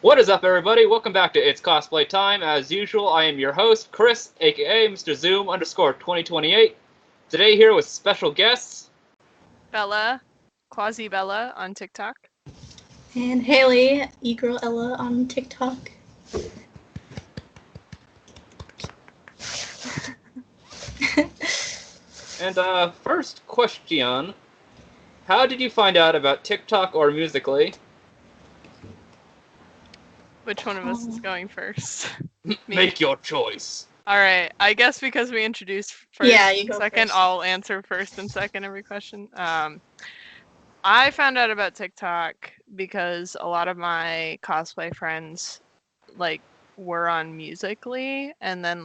What is up, everybody? Welcome back to It's Cosplay Time. As usual, I am your host, Chris, aka Mr. Zoom _2028. Today here with special guests, Bella, Quasibella on TikTok. And Hayley, egirlela on TikTok. and first question, how did you find out about TikTok or Musical.ly? Which one of us is going first? Make your choice. Alright, I guess because we introduced first you go second, first. I'll answer first and second every question. I found out about TikTok because a lot of my cosplay friends were on Musical.ly, and then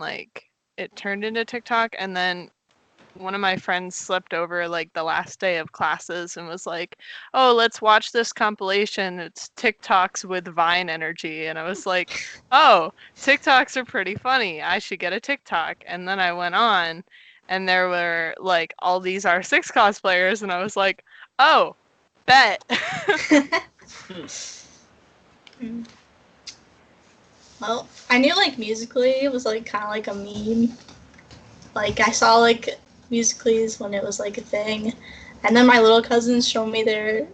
it turned into TikTok, and then one of my friends slept over the last day of classes and was like, "Oh, let's watch this compilation. It's TikToks with Vine energy." And I was like, "Oh, TikToks are pretty funny. I should get a TikTok." And then I went on, and there were all these R6 cosplayers, and I was like, "Oh, bet." Well, I knew Musical.ly was kind of like a meme. I saw Musical.lys when it was a thing, and then my little cousins showed me their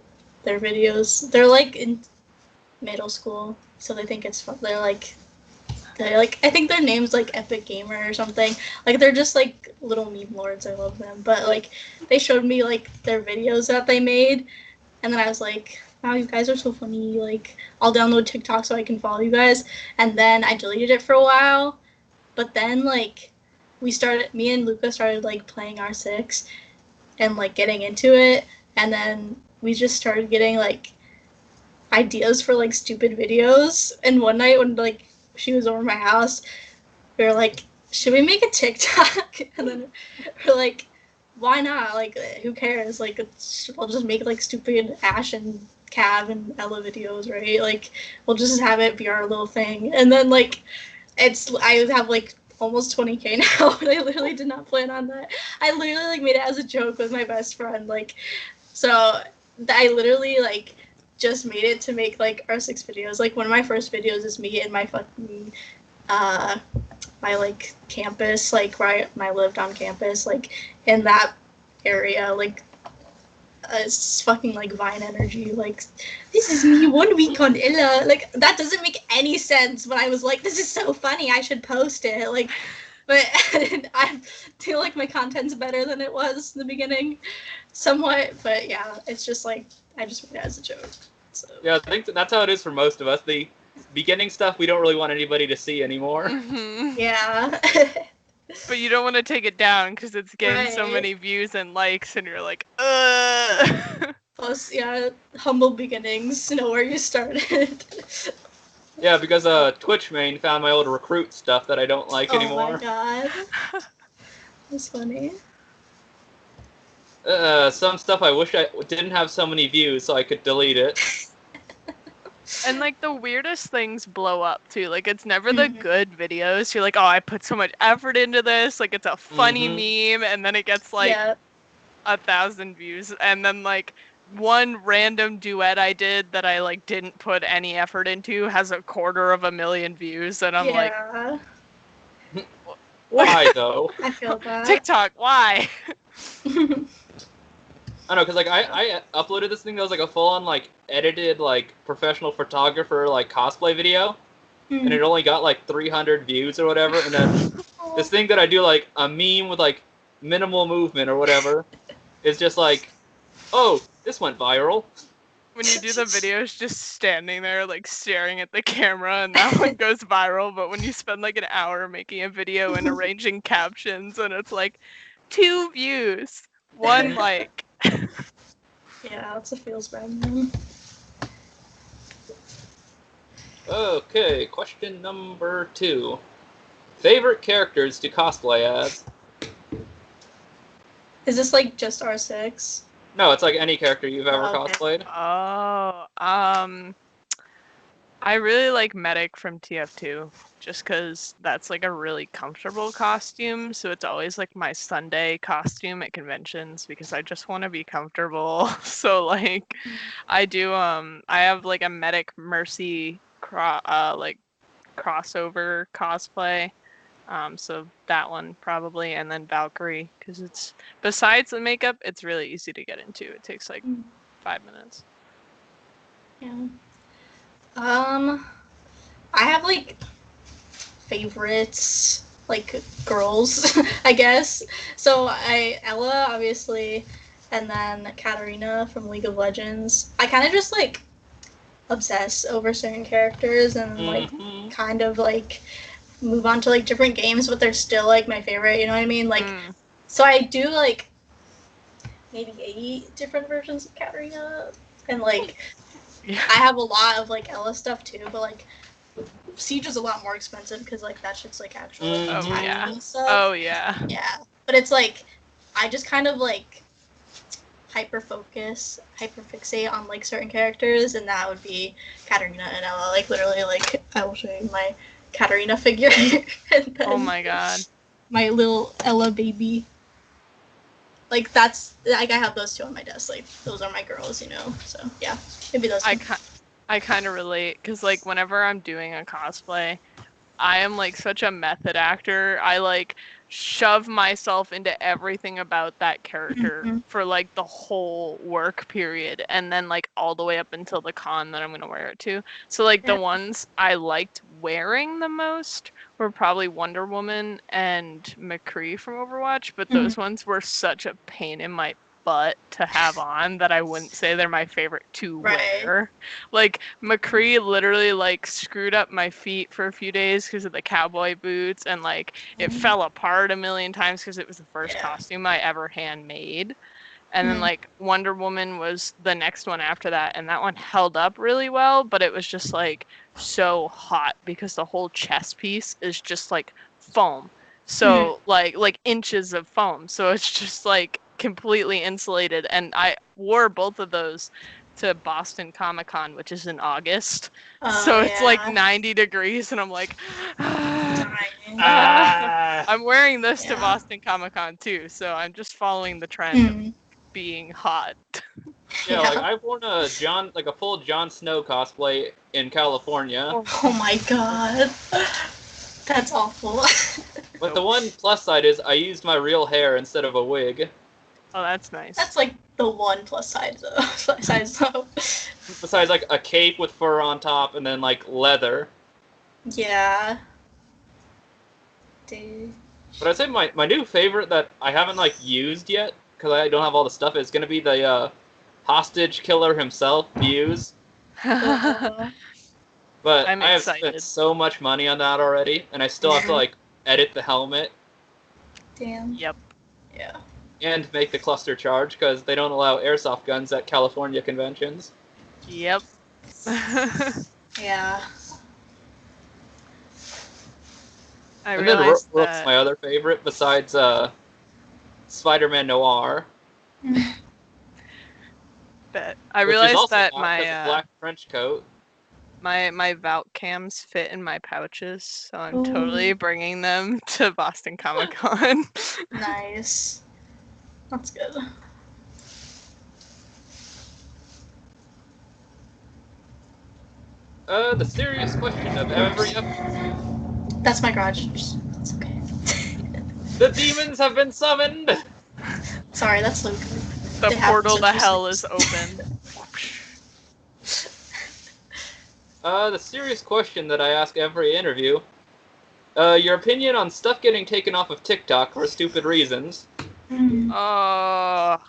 videos. They're in middle school, so they think it's fun. They're I think their name's Epic Gamer or something. They're just little meme lords. I love them. But they showed me their videos that they made, and then I was like, wow, you guys are so funny. I'll download TikTok so I can follow you guys. And then I deleted it for a while, but then me and Luca started playing R6 and getting into it, and then we just started getting ideas for stupid videos. And one night when she was over my house, we were like, should we make a TikTok? And then we're like, why not? Who cares? We'll just make stupid Ash and Cav and Ella videos, right? We'll just have it be our little thing. And then I have almost 20K now, and I literally did not plan on that. I literally made it as a joke with my best friend. So I literally just made it to make R6 videos. One of my first videos is me in my fucking my campus, where I lived on campus, in that area, it's fucking Vine energy. This is me 1 week on Illa. That doesn't make any sense. But I was like, this is so funny. I should post it. But I feel like my content's better than it was in the beginning, somewhat. But yeah, it's just I just made it as a joke. So. Yeah, I think that's how it is for most of us. The beginning stuff we don't really want anybody to see anymore. Mm-hmm. Yeah. But you don't want to take it down because it's getting so many views and likes, and you're like, Plus, yeah, humble beginnings. Know where you started. Yeah, because Twitch main found my old recruit stuff that I don't like anymore. Oh my god. That's funny. Some stuff I wish I didn't have so many views so I could delete it. And the weirdest things blow up too. It's never the good videos. You're like, oh, I put so much effort into this. It's a funny meme, and then it gets 1,000 views. And then one random duet I did that I didn't put any effort into has 250,000 views, and I'm like, why though? I feel that. TikTok, why? I know, because I uploaded this thing that was a full-on edited professional photographer cosplay video, and it only got 300 views or whatever. And then this thing that I do a meme with minimal movement or whatever is just oh, this went viral. When you do the videos just standing there staring at the camera, and that one goes viral. But when you spend an hour making a video and arranging captions, and it's 2 views, 1 like. Yeah, that's a feels bad one. Okay, question number 2. Favorite characters to cosplay as? Is this just R6? No, it's any character you've ever cosplayed. Oh, I really like Medic from TF2, just because that's a really comfortable costume. So it's always my Sunday costume at conventions because I just want to be comfortable. So I do I have a Medic Mercy like crossover cosplay. So that one probably, and then Valkyrie, because it's besides the makeup, it's really easy to get into. It takes like 5 minutes. Yeah. I have like favorites, like girls, I guess. So Ella obviously, and then Katarina from League of Legends. I kind of just like obsess over certain characters and like kind of like move on to like different games, but they're still like my favorite. You know what I mean? Like, so I do like maybe 8 different versions of Katarina, and like I have a lot of like Ella stuff too, but like Siege is a lot more expensive because like that shit's like actual like, and stuff. Oh yeah. Yeah, but it's like I just kind of like hyperfixate on like certain characters, and that would be Katarina and Ella. Like literally, like I will show you my Katarina figure. And then oh my god. My little Ella baby. Like that's like I have those 2 on my desk. Like those are my girls, you know. So yeah, maybe those. I kind of relate because like whenever I'm doing a cosplay, I am like such a method actor. I like shove myself into everything about that character for like the whole work period, and then like all the way up until the con that I'm gonna wear it to. So like the ones I liked wearing the most were probably Wonder Woman and McCree from Overwatch, but those ones were such a pain in my butt to have on that I wouldn't say they're my favorite to wear. Like McCree literally like screwed up my feet for a few days because of the cowboy boots, and like it fell apart a million times because it was the first costume I ever handmade. And then like Wonder Woman was the next one after that, and that one held up really well, but it was just like so hot because the whole chest piece is just like foam. So like inches of foam. So it's just like completely insulated, and I wore both of those to Boston Comic-Con, which is in August. So it's like 90 degrees, and I'm like, I'm wearing this to Boston Comic-Con too, so I'm just following the trend of being hot. Yeah, like I've worn a full Jon Snow cosplay in California. Oh my god. That's awful. But the one plus side is I used my real hair instead of a wig. Oh, that's nice. That's like the one plus side though. Besides like a cape with fur on top and then like leather. Yeah. Dude. But I'd say my new favorite that I haven't like used yet because I don't have all the stuff is gonna be the hostage killer himself, Muse. But I have spent so much money on that already, and I still have to like edit the helmet. Damn. Yep. Yeah. And make the cluster charge because they don't allow airsoft guns at California conventions. Yep. Yeah. And then Rook's my other favorite besides Spider-Man Noir. But I realized that my black trench coat. My Valk cams fit in my pouches, so I'm totally bringing them to Boston Comic-Con. Nice. That's good. The serious question of every episode. That's my garage. It's okay. The demons have been summoned! Sorry, that's Luke. The portal to hell is open. The serious question that I ask every interview. Your opinion on stuff getting taken off of TikTok for stupid reasons. I've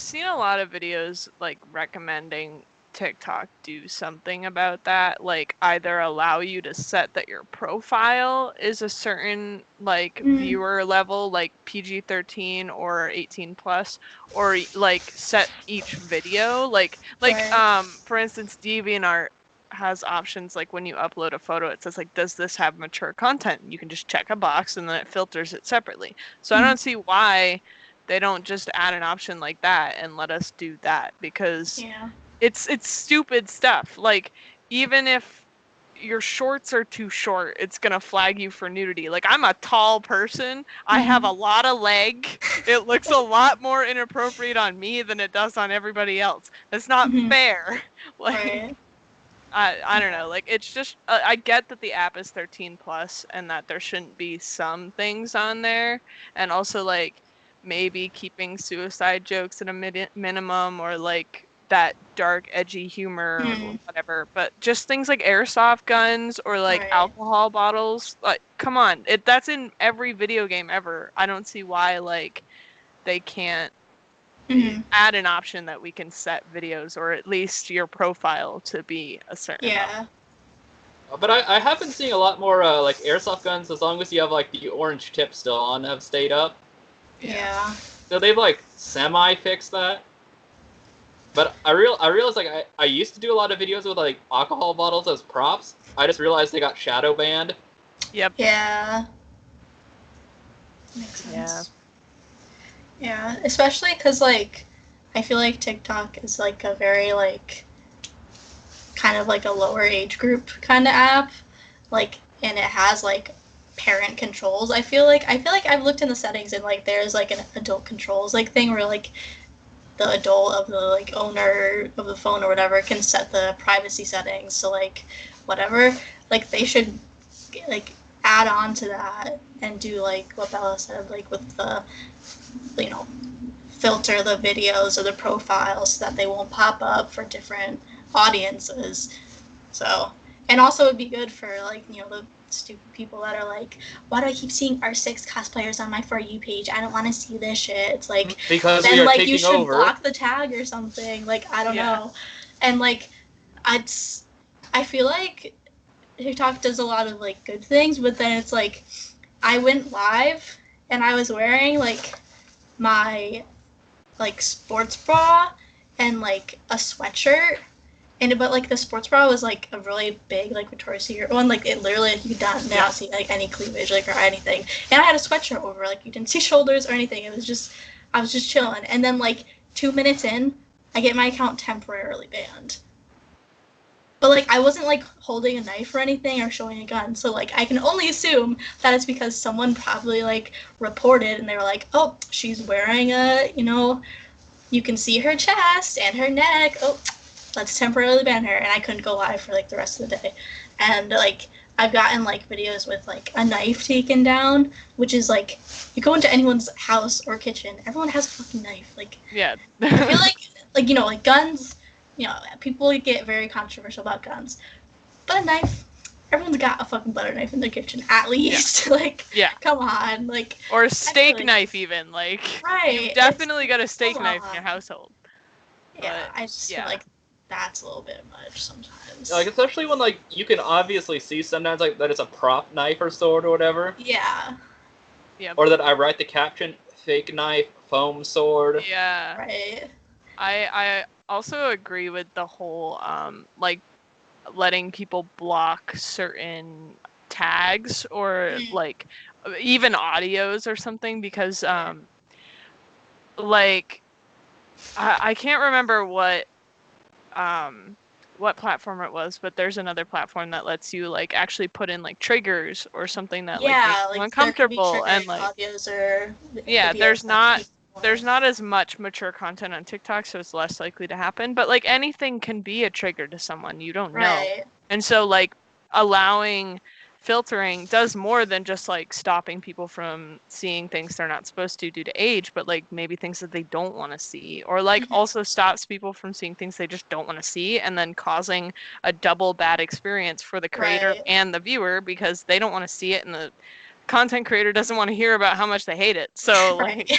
seen a lot of videos like recommending TikTok do something about that, like either allow you to set that your profile is a certain like viewer level, like PG-13 or 18 plus, or like set each video like for instance DeviantArt has options like when you upload a photo it says like, does this have mature content? You can just check a box and then it filters it separately. So I don't see why they don't just add an option like that and let us do that, because it's stupid stuff. Like even if your shorts are too short, it's gonna flag you for nudity. Like, I'm a tall person, I have a lot of leg, it looks a lot more inappropriate on me than it does on everybody else. That's not fair. Like, Right. I don't know, like, it's just, I get that the app is 13 plus and that there shouldn't be some things on there, and also, like, maybe keeping suicide jokes at a minimum, or like that dark, edgy humor, or whatever. But just things like airsoft guns or like alcohol bottles, like, come on, that's in every video game ever. I don't see why like they can't add an option that we can set videos, or at least your profile, to be a certain level. But I have been seeing a lot more like airsoft guns, as long as you have like the orange tip still on, have stayed up. Yeah. So they've like semi-fixed that. But I realized like I used to do a lot of videos with like alcohol bottles as props. I just realized they got shadow banned. Yep. Yeah. Makes sense. Yeah, especially because like I feel like TikTok is like a very like kind of like a lower age group kind of app, like, and it has like parent controls. I feel like I've looked in the settings and like there's like an adult controls like thing where like the adult of the like owner of the phone or whatever can set the privacy settings. So like whatever, like they should like add on to that and do like what Bella said, like with the, you know, filter the videos or the profiles so that they won't pop up for different audiences. So, and also it'd be good for like, you know, the stupid people that are like, why do I keep seeing R6 cosplayers on my For You page? I don't want to see this shit. It's like, because then we are like taking you should over. block the tag or something. Like, I don't know. And like, I feel like TikTok does a lot of like good things, but then it's like, I went live and I was wearing like my like sports bra and like a sweatshirt, and but like the sports bra was like a really big like Victoria's Secret one, like it literally, like, you could not see like any cleavage like or anything, and I had a sweatshirt over, like you didn't see shoulders or anything. It was just, I was just chilling, and then like 2 minutes in I get my account temporarily banned. But like I wasn't like holding a knife or anything or showing a gun, so like I can only assume that it's because someone probably like reported and they were like, oh, she's wearing a, you know, you can see her chest and her neck, oh, let's temporarily ban her. And I couldn't go live for like the rest of the day. And like I've gotten like videos with like a knife taken down, which is like, you go into anyone's house or kitchen, everyone has a fucking knife. Like, yeah. I feel like, you know, like guns, you know, people get very controversial about guns, but a knife, everyone's got a fucking butter knife in their kitchen, at least. Like, come on, like, or a steak knife, even, like, you definitely got a steak knife in your household. Yeah, but I just feel like that's a little bit much sometimes. Like, especially when like you can obviously see sometimes like that it's a prop knife or sword or whatever. Yeah. Or that I write the caption, fake knife, foam sword. Yeah. Right. I also agree with the whole like letting people block certain tags or like even audios or something, because like I can't remember what platform it was, but there's another platform that lets you like actually put in like triggers or something that like makes you uncomfortable, and like audios or there's not as much mature content on TikTok, so it's less likely to happen, but like anything can be a trigger to someone you don't know. And so like allowing filtering does more than just like stopping people from seeing things they're not supposed to due to age, but like maybe things that they don't want to see, or like also stops people from seeing things they just don't want to see, and then causing a double bad experience for the creator and the viewer, because they don't want to see it and the content creator doesn't want to hear about how much they hate it. So like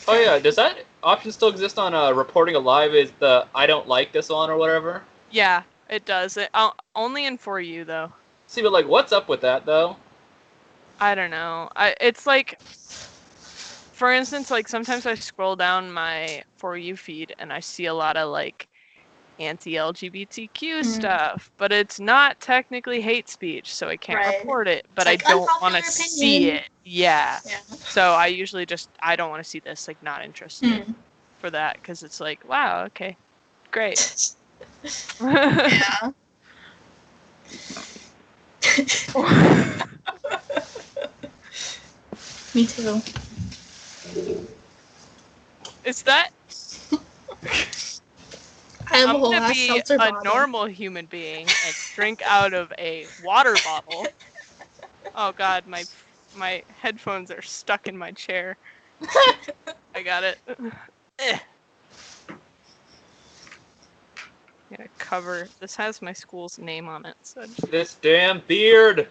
oh yeah, does that option still exist on reporting a live? Is the I don't like this on or whatever? Yeah, it does. Only in For You though. See, but like, what's up with that though? I don't know. It's like, for instance, like sometimes I scroll down my For You feed and I see a lot of like anti-LGBTQ stuff, but it's not technically hate speech, so I can't report it, but like, I don't want to see it. Yeah. So I usually just, I don't want to see this, like not interested for that, because it's like, wow, okay, great. Yeah. Me too. Is that? I have a I'm whole gonna ass be seltzer a bottle. normal human being and drink out of a water bottle. Oh god, my headphones are stuck in my chair. I got it. Eh. I'm gonna cover. This has my school's name on it, so This damn beard.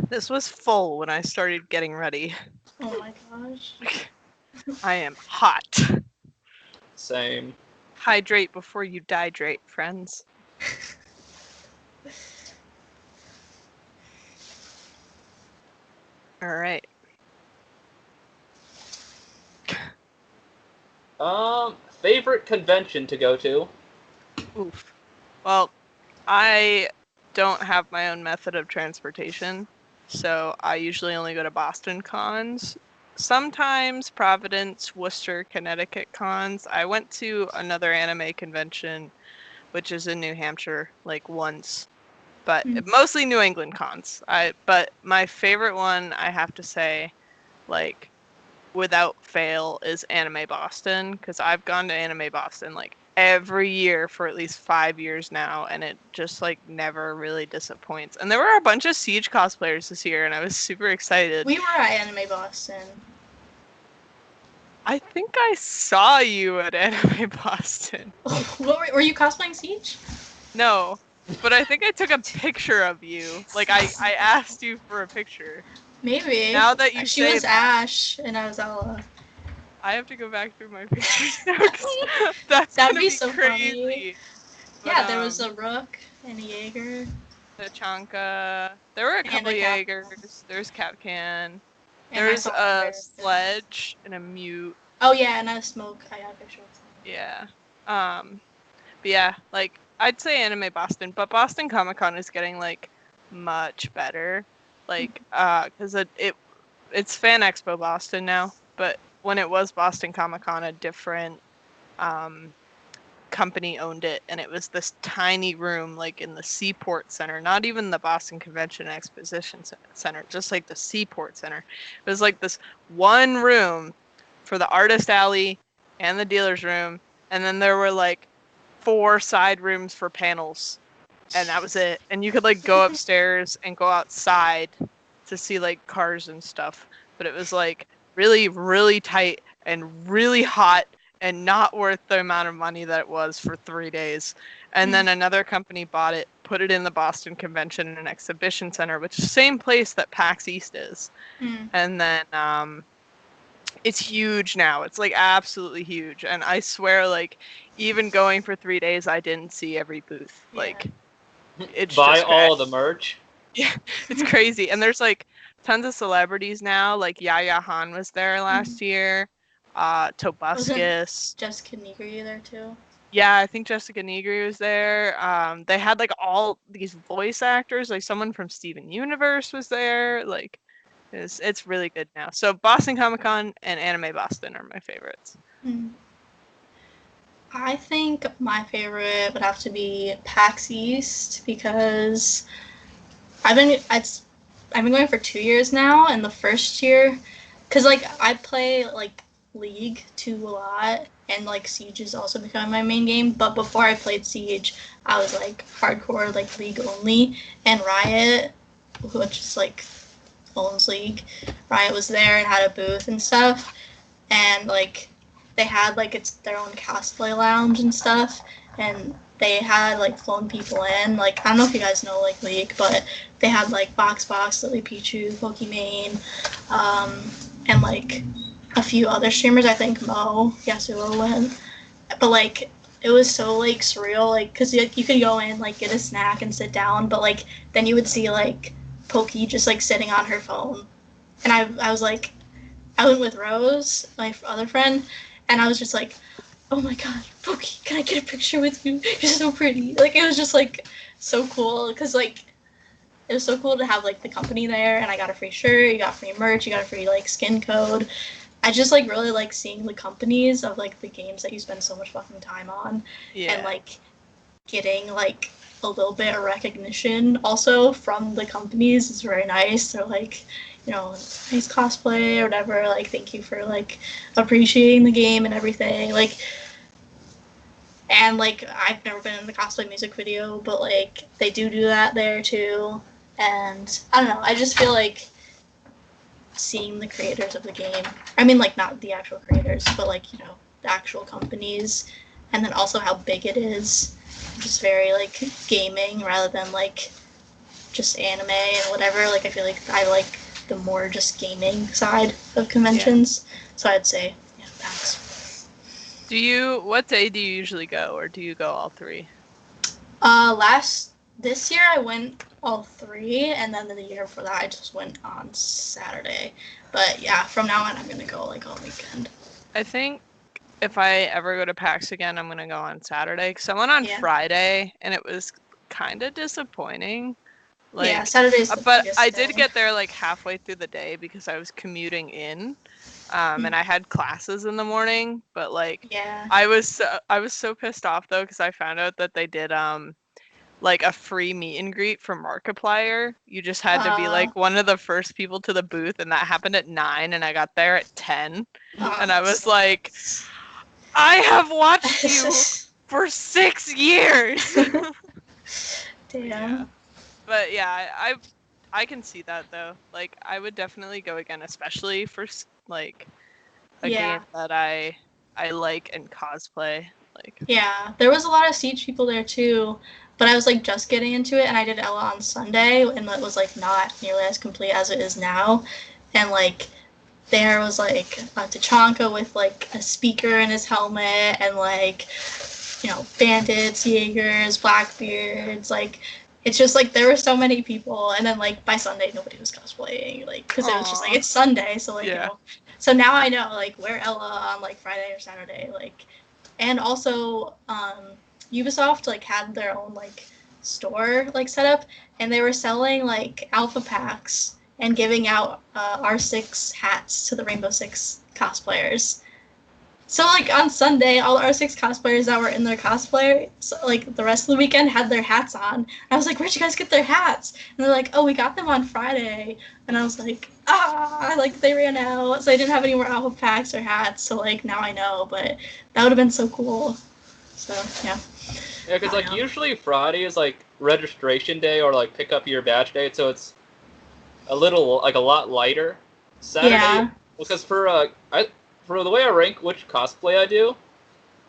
this was full when I started getting ready. Oh my gosh. I am hot. Same. Hydrate before you dihydrate, friends. All right. Favorite convention to go to? Oof. Well, I don't have my own method of transportation, so I usually only go to Boston cons. Sometimes Providence, Worcester, Connecticut cons. I went to another anime convention, which is in New Hampshire, like once, but mostly New England cons. But my favorite one, I have to say, like without fail, is Anime Boston, because I've gone to Anime Boston like every year for at least 5 years now, and it just like never really disappoints. And there were a bunch of Siege cosplayers this year, and I was super excited. We were at Anime Boston. I think I saw you at Anime Boston. Were you cosplaying Siege? No, but I think I took a picture of you. Like I asked you for a picture. Maybe. Now that you she say was that, Ash and I was Ella. I have to go back through my pictures now, 'cause that's That'd gonna be be so crazy. funny. But, Yeah, there was a Rook and a Jaeger. the Chanka. There were a couple a Cap- Jaegers. There's Capcan. And I There's saw a her. Sledge and a Mute. Oh yeah, and a Smoke. I got a picture of Yeah. But yeah, like I'd say Anime Boston, but Boston Comic Con is getting like much better. Like, because it's Fan Expo Boston now, but when it was Boston Comic Con, a different company owned it, and it was this tiny room like in the Seaport Center, not even the Boston Convention and Exposition Center, just like the Seaport Center. It was like this one room for the artist alley and the dealer's room, and then there were like 4 side rooms for panels, and that was it. And you could like go upstairs and go outside to see like cars and stuff, but it was like really, really tight and really hot and not worth the amount of money that it was for 3 days. And then another company bought it, put it in the Boston Convention and Exhibition Center, which is the same place that PAX East is. And then it's huge now. It's like absolutely huge. And I swear, like, even going for 3 days, I didn't see every booth. Yeah. Like, it's Buy just all the merch. Yeah, it's crazy. And there's like tons of celebrities now. Like Yaya Han was there last year. Tobuscus. Jessica Negri there too. Yeah, I think Jessica Negri was there. They had like all these voice actors. Like someone from Steven Universe was there. Like, it's really good now. So Boston Comic Con and Anime Boston are my favorites. I think my favorite would have to be PAX East, because I've been going for 2 years now, and the first year, because like I play like League 2 a lot, and like Siege is also becoming my main game, but before I played Siege, I was like hardcore like League only, and Riot, which is like owns League, Riot was there and had a booth and stuff, and like they had like it's their own cosplay lounge and stuff, and they had like flown people in. Like I don't know if you guys know like League, but they had like Box, Lily Pichu, Pokimane, and like a few other streamers. I think Mo Yasuo went, but like it was so like surreal, like because you could go in, like get a snack and sit down, but like then you would see like Poki just like sitting on her phone, and I was like, I went with Rose, my other friend, and I was just like, oh my god, Poki, can I get a picture with you? You're so pretty. Like it was just like so cool, because like it was so cool to have like the company there, and I got a free shirt, you got free merch, you got a free like skin code, I just like really like seeing the companies of like the games that you spend so much fucking time on, and like getting like a little bit of recognition also from the companies is very nice. They're like, you know, nice cosplay or whatever. Like, thank you for like appreciating the game and everything. Like, and like I've never been in the cosplay music video, but like they do that there too. And I don't know. I just feel like seeing the creators of the game. I mean, like not the actual creators, but like, you know, the actual companies, and then also how big it is. Just very like gaming rather than like just anime and whatever. Like I feel like I like the more just gaming side of conventions. So I'd say PAX. What day do you usually go, or do you go all 3? This year I went all 3, and then the year before that I just went on Saturday. But yeah, from now on I'm gonna go like all weekend. I think if I ever go to PAX again, I'm gonna go on Saturday. Cause I went on Friday, and it was kind of disappointing. Like, yeah, Saturday's the but biggest I day. did get there like halfway through the day because I was commuting in, and I had classes in the morning. But like, I was so pissed off though because I found out that they did like a free meet and greet from Markiplier. You just had to be like one of the first people to the booth, and that happened at 9, and I got there at 10, and I was like, I have watched you for 6 years. Damn. Yeah. But yeah, I can see that though. Like, I would definitely go again, especially for like a game that I like and cosplay. Like, yeah, there was a lot of Siege people there too, but I was like just getting into it, and I did Ella on Sunday, and it was like not nearly as complete as it is now, and like there was like a Tachanka with like a speaker in his helmet, and like, you know, bandits, Jaegers, Blackbeards, like it's just like there were so many people, and then like by Sunday nobody was cosplaying, like because it was just like it's Sunday, so like you know, so now I know like wear Ella on like Friday or Saturday, like. And also, Ubisoft like had their own like store like set up, and they were selling like alpha packs and giving out R6 hats to the Rainbow Six cosplayers. So like on Sunday, all the R6 cosplayers that were in their cosplay, so, like the rest of the weekend, had their hats on. I was like, "Where'd you guys get their hats?" And they're like, "Oh, we got them on Friday." And I was like, like they ran out, so I didn't have any more alpha packs or hats. So like now I know, but that would have been so cool. So yeah. Yeah, because like usually Friday is like registration day or like pick up your badge day, so it's a lot lighter. Saturday, because for the way I rank which cosplay I do,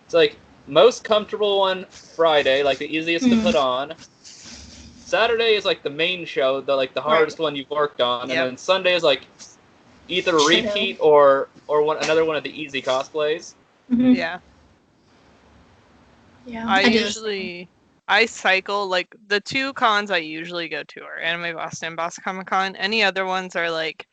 it's like most comfortable one Friday, like the easiest to put on. Saturday is like the main show, the hardest one you've worked on, and then Sunday is like either a repeat or another one of the easy cosplays. Mm-hmm. Yeah. Yeah. I cycle, like the 2 cons I usually go to are Anime Boston and Boston Comic Con. Any other ones are like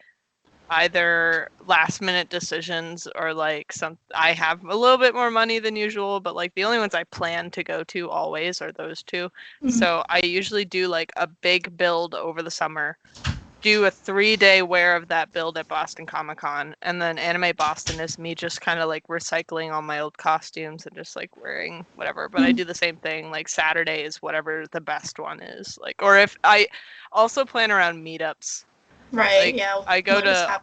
either last minute decisions or like I have a little bit more money than usual, but like the only ones I plan to go to always are those 2. So I usually do like a big build over the summer, do a 3-day wear of that build at Boston Comic Con, and then Anime Boston is me just kind of like recycling all my old costumes and just like wearing whatever. But I do the same thing, like Saturday is whatever the best one is, like, or if I also plan around meetups. Right, like, I go to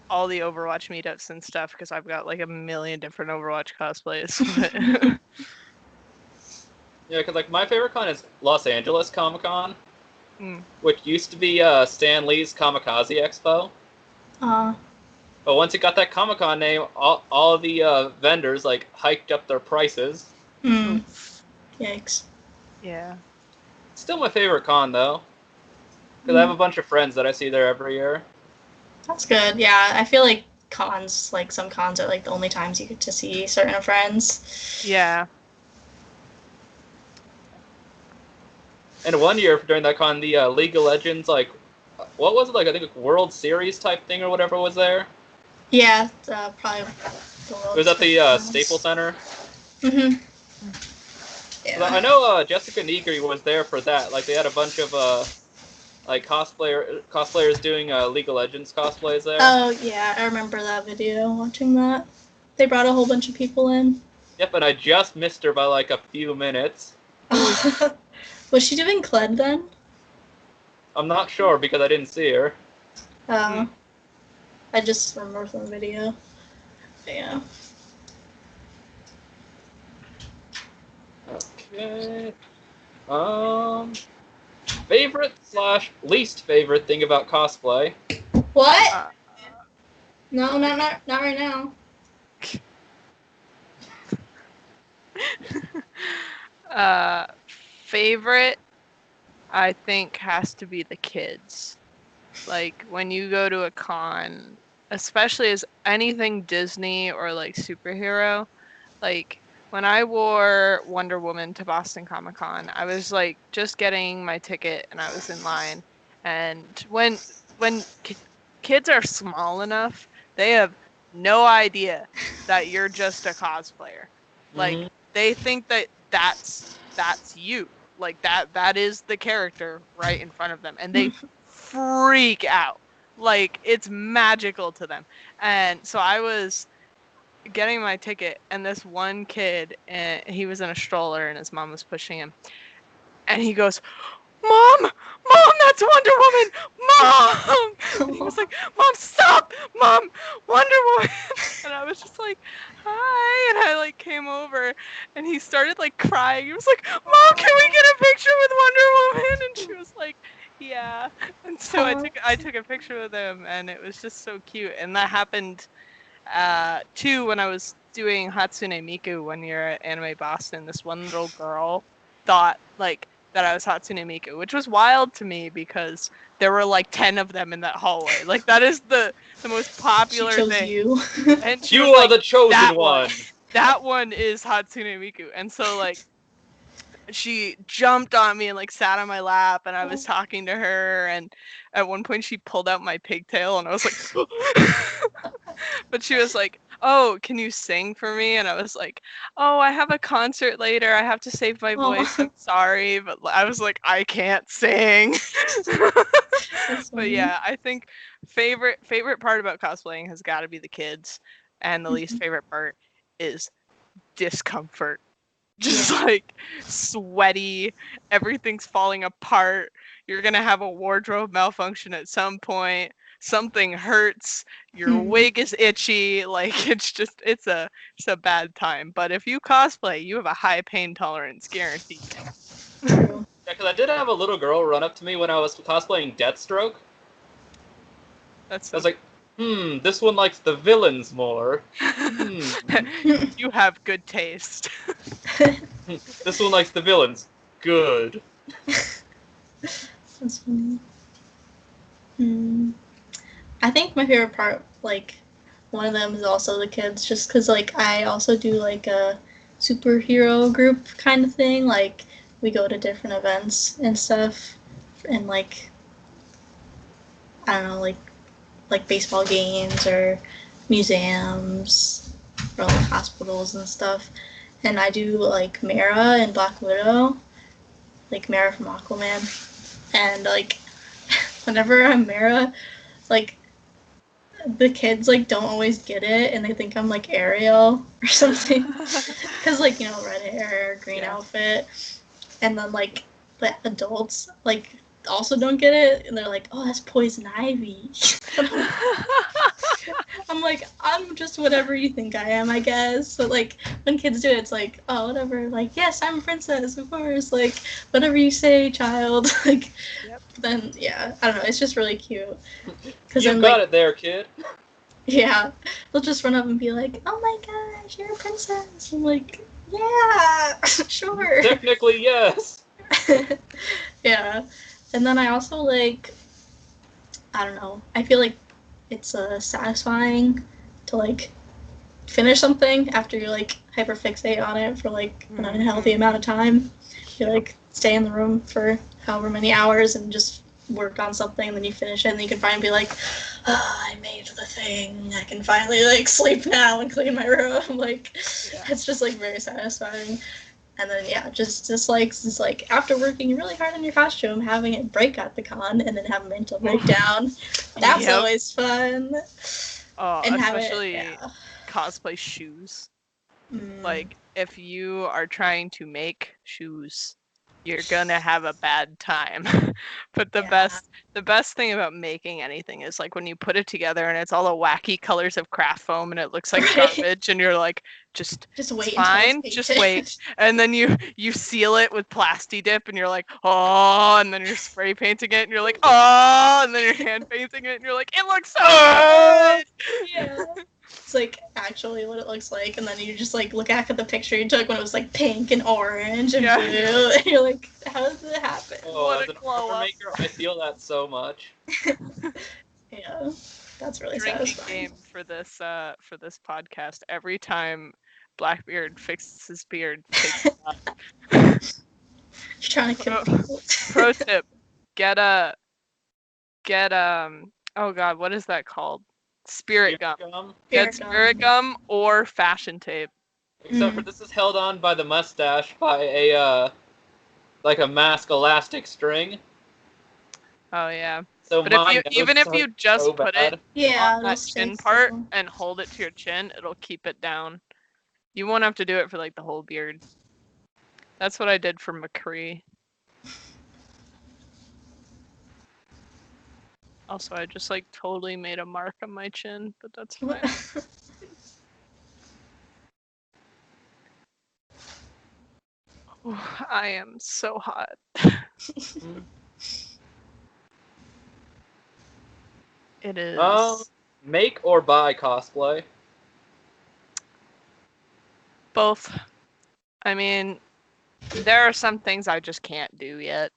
all the Overwatch meetups and stuff because I've got like a million different Overwatch cosplays. Yeah, because like my favorite con is Los Angeles Comic Con, which used to be Stan Lee's Kamikaze Expo. But once it got that Comic Con name, all the vendors like hiked up their prices. Yikes. Yeah. Still my favorite con though. Because I have a bunch of friends that I see there every year. That's good. Yeah, I feel like cons, like some cons are like the only times you get to see certain friends. Yeah. And one year during that con, the League of Legends, like, what was it, like, I think World Series type thing or whatever was there? Yeah, probably the World It was at the Series. Staples Center. Mm-hmm. Yeah. I know Jessica Negri was there for that. Like, they had a bunch of like cosplayers doing League of Legends cosplays there. Oh yeah, I remember that video. Watching that, they brought a whole bunch of people in. Yep, and I just missed her by like a few minutes. Was she doing Kled then? I'm not sure because I didn't see her. Oh. I just remember from the video. Yeah. Okay. Favorite / least favorite thing about cosplay? What? No, not right now. Favorite, I think, has to be the kids. Like, when you go to a con, especially as anything Disney or, like, superhero, like, when I wore Wonder Woman to Boston Comic Con, I was, like, just getting my ticket, and I was in line. And when kids are small enough, they have no idea that you're just a cosplayer. Like, they think that that's you. Like, that is the character right in front of them. And they freak out. Like, it's magical to them. And so I was getting my ticket, and this one kid, and he was in a stroller, and his mom was pushing him. And he goes, Mom, that's Wonder Woman! Mom! And he was like, Mom, stop! Mom, Wonder Woman! And I was just like, hi! And I, like, came over, and he started, like, crying. He was like, Mom, can we get a picture with Wonder Woman? And she was like, yeah. And so I took a picture with him, and it was just so cute. And that happened, too, when I was doing Hatsune Miku one year at Anime Boston. This one little girl thought, like, that I was Hatsune Miku, which was wild to me because there were like 10 of them in that hallway. Like, that is the most popular she chose thing. You. And she You was are like, the chosen one. That one is Hatsune Miku. And so, like, she jumped on me and, like, sat on my lap, and I was talking to her, and at one point she pulled out my pigtail, and I was like, but she was like, oh, can you sing for me? And I was like, oh, I have a concert later. I have to save my voice. I'm sorry. But I was like, I can't sing. But yeah, I think favorite part about cosplaying has got to be the kids. And the least favorite part is discomfort. Just like sweaty, everything's falling apart. You're going to have a wardrobe malfunction at some point. Something hurts, your wig is itchy, like, it's a bad time. But if you cosplay, you have a high pain tolerance, guaranteed. Yeah, because I did have a little girl run up to me when I was cosplaying Deathstroke. I was like, this one likes the villains more. You have good taste. This one likes the villains. Good. That's funny. I think my favorite part, like, one of them is also the kids, just because, like, I also do, like, a superhero group kind of thing. Like, we go to different events and stuff, and, like, I don't know, like baseball games or museums or, like, hospitals and stuff. And I do, like, Mara and Black Widow, like, Mara from Aquaman. And, like, whenever I'm Mara, like, the kids, like, don't always get it, and they think I'm, like, Ariel or something. Because, like, you know, red hair, green outfit. And then, like, the adults, like, also don't get it, and they're like, oh, that's Poison Ivy. I'm like, I'm just whatever you think I am, I guess. But, like, when kids do it, it's like, oh, whatever. Like, yes, I'm a princess, of course. Like, whatever you say, child. Like, then, yeah, I don't know. It's just really cute. You got it there, kid. Yeah. They'll just run up and be like, oh my gosh, you're a princess. I'm like, yeah, sure. Technically, yes. Yeah. And then I also, like, I don't know. I feel like it's satisfying to, like, finish something after you, like, hyperfixate on it for, like, an unhealthy amount of time. You, like, stay in the room for however many hours and just work on something, and then you finish it, and then you can finally be like, oh, I made the thing. I can finally, like, sleep now and clean my room. Like, it's just, like, very satisfying. And then yeah, just like after working really hard on your costume, having it break at the con and then have a mental breakdown. That's Yep. always fun. Oh, And especially cosplay shoes. Like, if you are trying to make shoes, you're gonna have a bad time. But the best thing about making anything is like when you put it together and it's all the wacky colors of craft foam and it looks like garbage and you're like, just wait, fine, just wait. And then you seal it with Plasti Dip and you're like, oh, and then you're spray painting it and you're like, oh, and then you're hand painting it and you're like, it looks so good. Yeah. It's like actually what it looks like, and then you just like look back at the picture you took when it was like pink and orange and blue, and you're like, how did it happen? Oh, What as a an glow armor up. maker, I feel that so much. Yeah, that's really Drinking satisfying. game for this podcast. Every time Blackbeard fixes his beard, takes it off. You're trying to kill people. Pro tip: get oh god, what is that called? Spirit gum. Get spirit gum or fashion tape. Except for this is held on by the mustache by a like a mask elastic string. Oh yeah. So but even if you just put it on that chin part and hold it to your chin, it'll keep it down. You won't have to do it for like the whole beard. That's what I did for McCree. Also, I just like totally made a mark on my chin, but that's fine. I am so hot. It is. Make or buy cosplay? Both. I mean, there are some things I just can't do yet.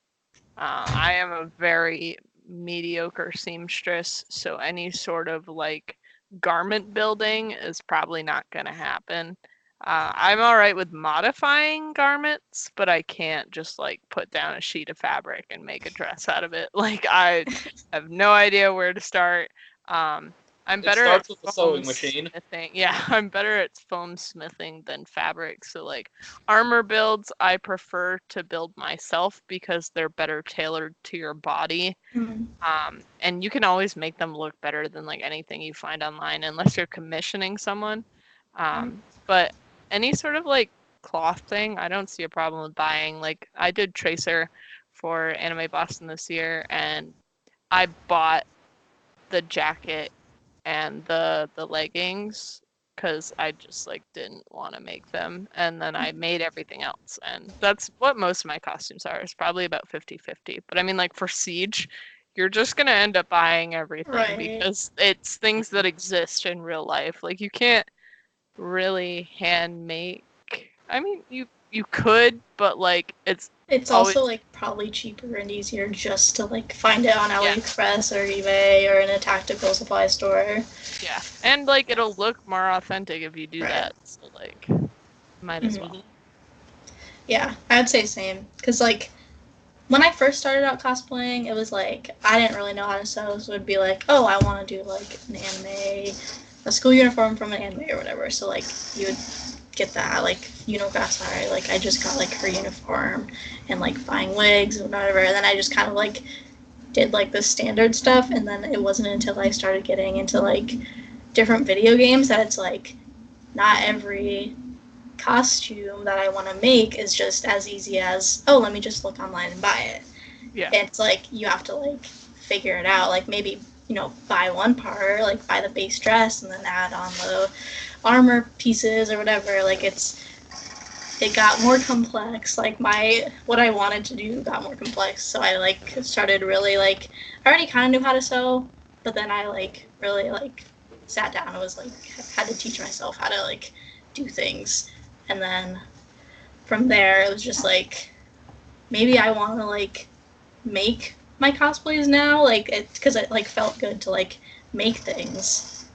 I am a very mediocre seamstress, so any sort of like garment building is probably not gonna happen. I'm alright with modifying garments, but I can't just like put down a sheet of fabric and make a dress out of it. Like I have no idea where to start. I'm better at with the sewing machine. smithing. Yeah, I'm better at foam smithing than fabric. So like armor builds, I prefer to build myself because they're better tailored to your body. And you can always make them look better than like anything you find online unless you're commissioning someone. But any sort of like cloth thing, I don't see a problem with buying. Like I did Tracer for Anime Boston this year and I bought the jacket and the leggings because I just like didn't want to make them, and then I made everything else, and that's what most of my costumes are. It's probably about 50-50. But I mean, like for Siege, you're just gonna end up buying everything because it's things that exist in real life. Like you can't really hand make. I mean, you could, but like it's also like probably cheaper and easier just to like find it on AliExpress or eBay or in a tactical supply store. Yeah, and like it'll look more authentic if you do that. So like, might as well. Yeah, I would say same. Cause like when I first started out cosplaying, it was like I didn't really know how to sew, so it'd be like, oh, I want to do like an anime, a school uniform from an anime or whatever. So like you would get that, like Unogashari, like I just got like her uniform and like buying wigs and whatever, and then I just kind of like did like the standard stuff, and then it wasn't until I started getting into like different video games that it's like not every costume that I want to make is just as easy as, oh, let me just look online and buy it. Yeah. It's like you have to like figure it out, like maybe, you know, buy one part, like buy the base dress and then add on the armor pieces or whatever. Like it got more complex. Like what I wanted to do got more complex. So I like started really like, I already kind of knew how to sew, but then I like really like sat down and was like, had to teach myself how to like do things. And then from there it was just like, maybe I want to like make my cosplays now, like because it like felt good to like make things.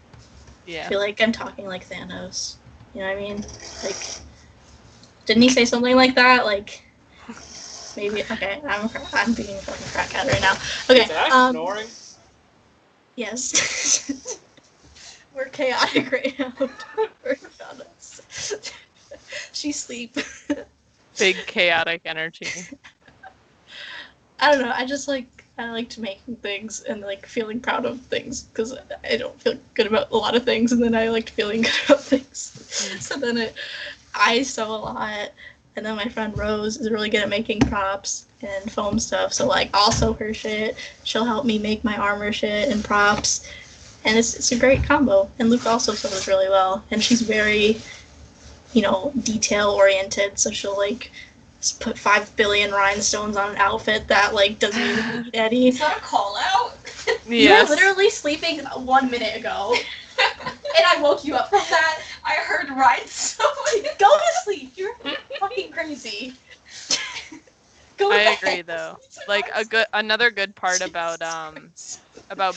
Yeah. I feel like I'm talking like Thanos. You know what I mean? Like, didn't he say something like that? Like, maybe. Okay, I'm being a fucking crackhead right now. Okay. Is Ash snoring? Yes. We're chaotic right now. Don't worry about us. She's asleep. Big chaotic energy. I don't know. I liked making things and like feeling proud of things because I don't feel good about a lot of things, and then I liked feeling good about things. So then I sew a lot, and then my friend Rose is really good at making props and foam stuff. So like I'll sew her shit. She'll help me make my armor shit and props, and it's a great combo. And Luke also sews really well, and she's very, detail oriented. So she'll like put 5 billion rhinestones on an outfit that like doesn't even need any. Is that a call out? Yes. You were literally sleeping 1 minute ago. And I woke you up from that. I heard rhinestones. Go to sleep. You're fucking crazy. I agree though. Like another good part about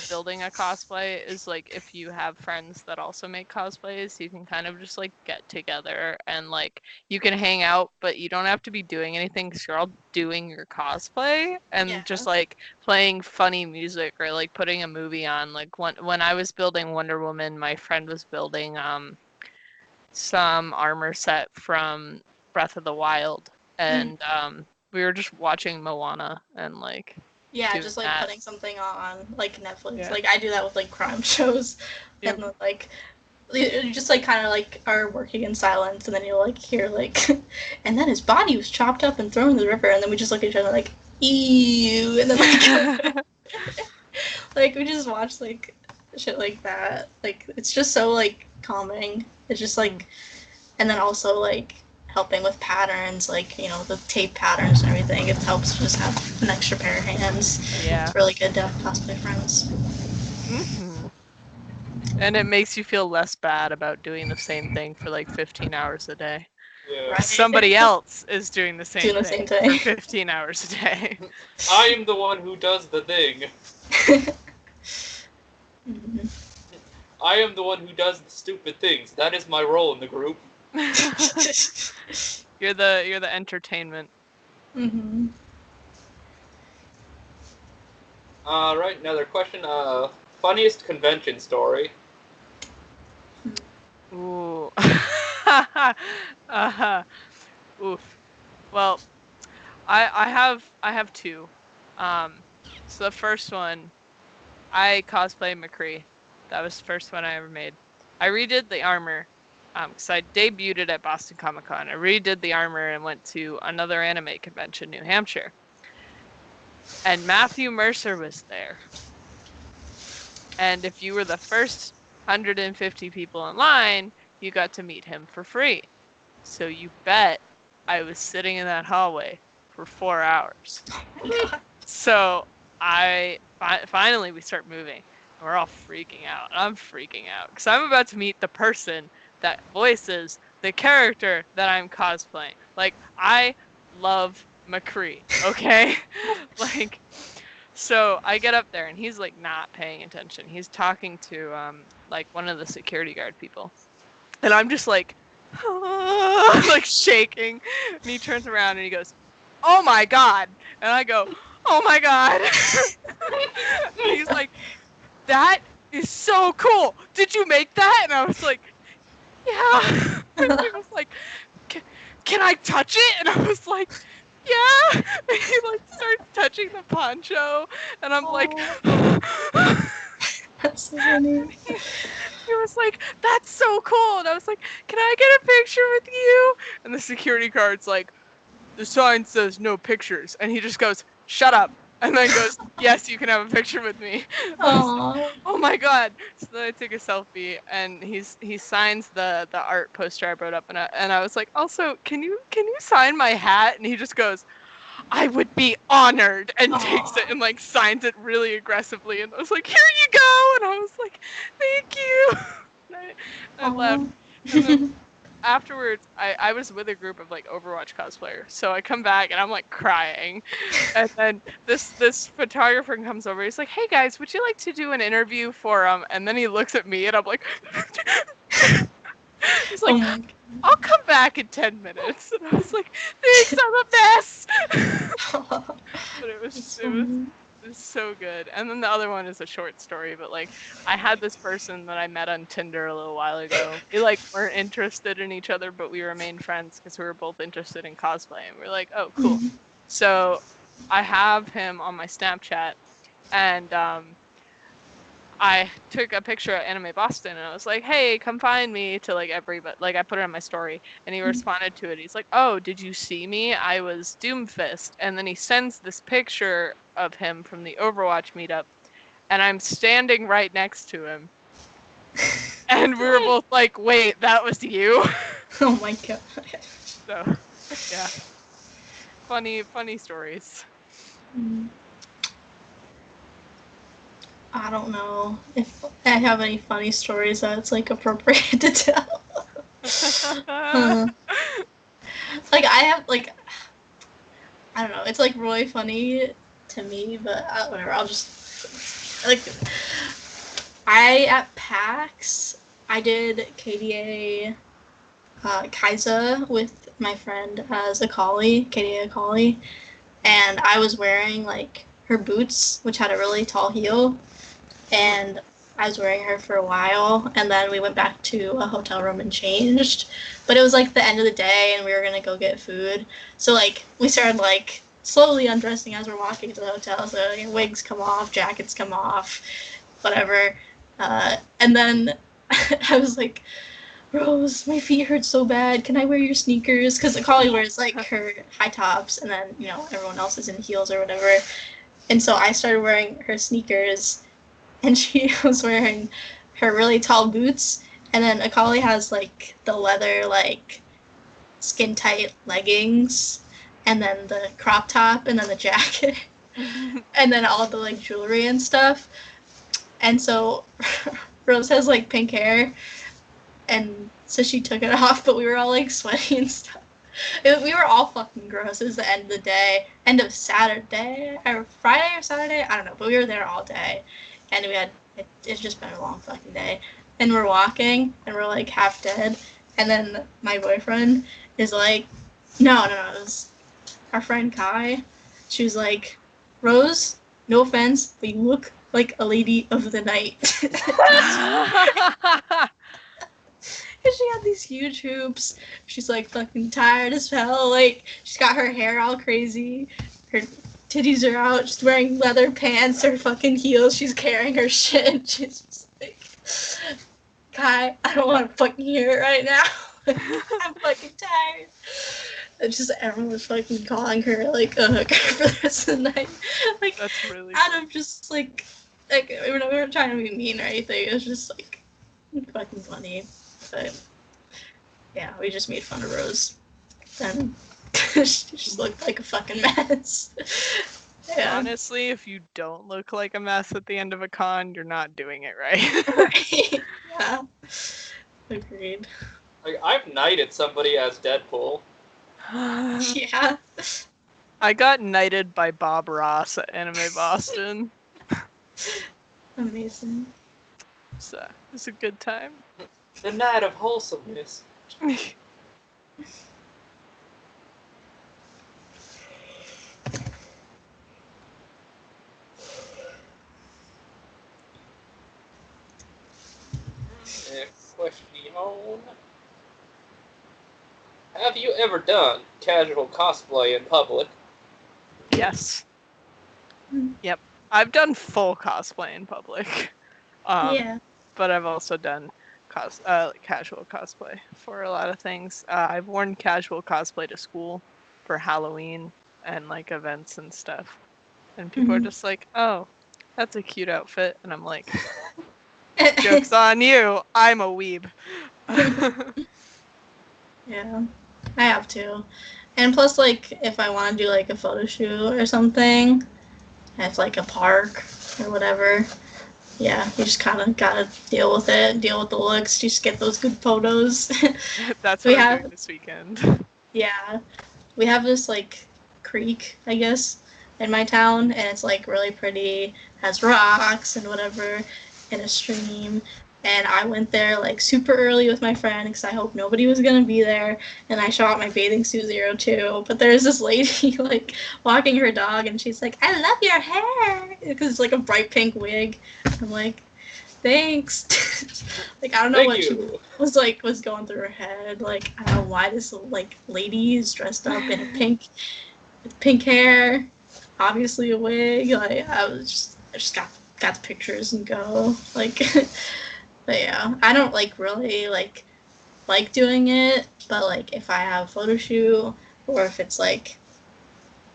building a cosplay is like if you have friends that also make cosplays, you can kind of just like get together and like you can hang out, but you don't have to be doing anything because you're all doing your cosplay and just like playing funny music or like putting a movie on. Like when I was building Wonder Woman, my friend was building some armor set from Breath of the Wild, and we were just watching Moana and like just like putting something on like Netflix. Yeah. Like I do that with like crime shows, and like you just like kind of like are working in silence, and then you'll like hear like, and then his body was chopped up and thrown in the river, and then we just look at each other like, ew, and then like like we just watch like shit like that. Like it's just so like calming. It's just like, and then also like helping with patterns, like, the tape patterns and everything. It helps just have an extra pair of hands. Yeah. It's really good to have cosplay friends. Mm-hmm. And it makes you feel less bad about doing the same thing for like 15 hours a day. Yeah. Right? Somebody else is doing the same thing for 15 hours a day. I am the one who does the thing. Mm-hmm. I am the one who does the stupid things. That is my role in the group. You're the entertainment. Mm-hmm. Right, another question. Funniest convention story. Ooh. Oof. Well, I have two. So the first one, I cosplay McCree. That was the first one I ever made. I redid the armor. Because I debuted it at Boston Comic Con. I redid the armor and went to another anime convention, New Hampshire. And Matthew Mercer was there. And if you were the first 150 people in line, you got to meet him for free. So you bet I was sitting in that hallway for 4 hours. So finally we start moving. And we're all freaking out. I'm freaking out. Because I'm about to meet the person that voices the character that I'm cosplaying. Like, I love McCree, okay? Like, so I get up there and he's like not paying attention. He's talking to like one of the security guard people. And I'm just like, like shaking. And he turns around and he goes, "Oh my God." And I go, "Oh my God." And he's like, "That is so cool. Did you make that?" And I was like, "Yeah." And he was like, can I touch it? And I was like, "Yeah." And he like starts touching the poncho, and I'm like, That's so funny. He was like, "That's so cool." And I was like, "Can I get a picture with you?" And the security guard's like, "The sign says no pictures." And he just goes, "Shut up." And then goes, "Yes, you can have a picture with me." Aww. Oh my God. So then I take a selfie and he signs the art poster I wrote up, and I was like, "Also, can you sign my hat?" And he just goes, "I would be honored," and takes it and like signs it really aggressively, and I was like, "Here you go." And I was like, "Thank you." And I left. And then afterwards, I was with a group of like Overwatch cosplayers, so I come back and I'm like crying, and then this photographer comes over. He's like, "Hey guys, would you like to do an interview for And then he looks at me and I'm like, he's like, "I'll come back in 10 minutes," and I was like, "Thanks, I'm a mess." But it was It's so good. And then the other one is a short story, but like I had this person that I met on Tinder a little while ago. We like weren't interested in each other, but we remained friends because we were both interested in cosplay. And we are like, oh, cool. So I have him on my Snapchat, and I took a picture at Anime Boston, and I was like, hey, come find me, to like everybody. Like I put it on my story, and he responded to it. He's like, oh, did you see me? I was Doomfist. And then he sends this picture of him from the Overwatch meetup, and I'm standing right next to him. And we were both like, wait, that was you? Oh my god. So, yeah. Funny stories. I don't know if I have any funny stories that's like appropriate to tell. Like I have like, I don't know. It's like really funny to me, but whatever. I'll just like. At PAX, I did KDA Kaisa with my friend Zakali, KDA Akali, and I was wearing like her boots, which had a really tall heel, and I was wearing her for a while, and then we went back to a hotel room and changed. But it was like the end of the day, and we were gonna go get food, so like we started like slowly undressing as we're walking to the hotel. So wigs come off, jackets come off, whatever. And then I was like, Rose, my feet hurt so bad. Can I wear your sneakers? Because Akali wears like her high tops, and then everyone else is in heels or whatever. And so I started wearing her sneakers, and she was wearing her really tall boots. And then Akali has like the leather like skin tight leggings, and then the crop top, and then the jacket, and then all the like jewelry and stuff. And so Rose has like pink hair, and so she took it off, but we were all like sweaty and stuff. We were all fucking gross. It was the end of the day, end of Saturday, or Friday or Saturday, I don't know, but we were there all day, and it's just been a long fucking day. And we're walking, and we're like half dead, and then my boyfriend is like, no, it was our friend Kai. She was like, Rose, no offense, but you look like a lady of the night. And she had these huge hoops. She's like fucking tired as hell. Like she's got her hair all crazy. Her titties are out. She's wearing leather pants or fucking heels. She's carrying her shit. She's just like, Kai, I don't want to fucking hear it right now. I'm fucking tired. And just everyone was fucking calling her like a hooker for the rest of the night. Like that's really out of just like we weren't trying to be mean or anything. It was just like fucking funny. But yeah, we just made fun of Rose. And she just looked like a fucking mess. Yeah. Honestly, if you don't look like a mess at the end of a con, you're not doing it right. Right. Yeah. Agreed. Like I've knighted somebody as Deadpool. Yeah. I got knighted by Bob Ross at Anime Boston. Amazing. So it's a good time. The night of wholesomeness. Next question. Have you ever done casual cosplay in public? Yes. Yep. I've done full cosplay in public. Yeah. But I've also done casual cosplay for a lot of things. I've worn casual cosplay to school for Halloween and like events and stuff. And people are just like, oh, that's a cute outfit. And I'm like, joke's on you. I'm a weeb. Yeah. I have to. And plus, like, if I want to do, like, a photo shoot or something at, like, a park or whatever, yeah, you just kind of gotta deal with it, deal with the looks, just get those good photos. That's what I'm doing this weekend. Yeah. We have this, like, creek, I guess, in my town, and it's, like, really pretty, has rocks and whatever, and a stream. And I went there like super early with my friend because I hoped nobody was gonna be there. And I shot my bathing suit 02. But there's this lady like walking her dog, and she's like, "I love your hair," because it's like a bright pink wig. I'm like, thanks. Like I don't know what she was going through her head. Like I don't know why this like lady is dressed up in a pink hair, obviously a wig. Like I just got the pictures and go like. But yeah, I don't like really like doing it, but like if I have a photo shoot or if it's like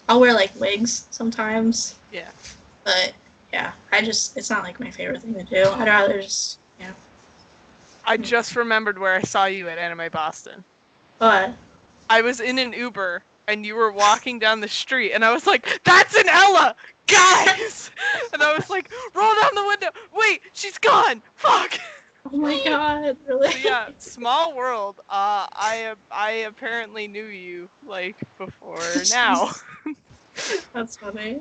I'll wear like wigs sometimes. Yeah. But yeah, it's not like my favorite thing to do. I'd rather just I just remembered where I saw you at Anime Boston. What? I was in an Uber and you were walking down the street and I was like, "That's an Ella! Guys!" And I was like, "Roll down the window. Wait, she's gone. Fuck." Oh my god, really? So yeah, small world. I apparently knew you like before now. That's funny.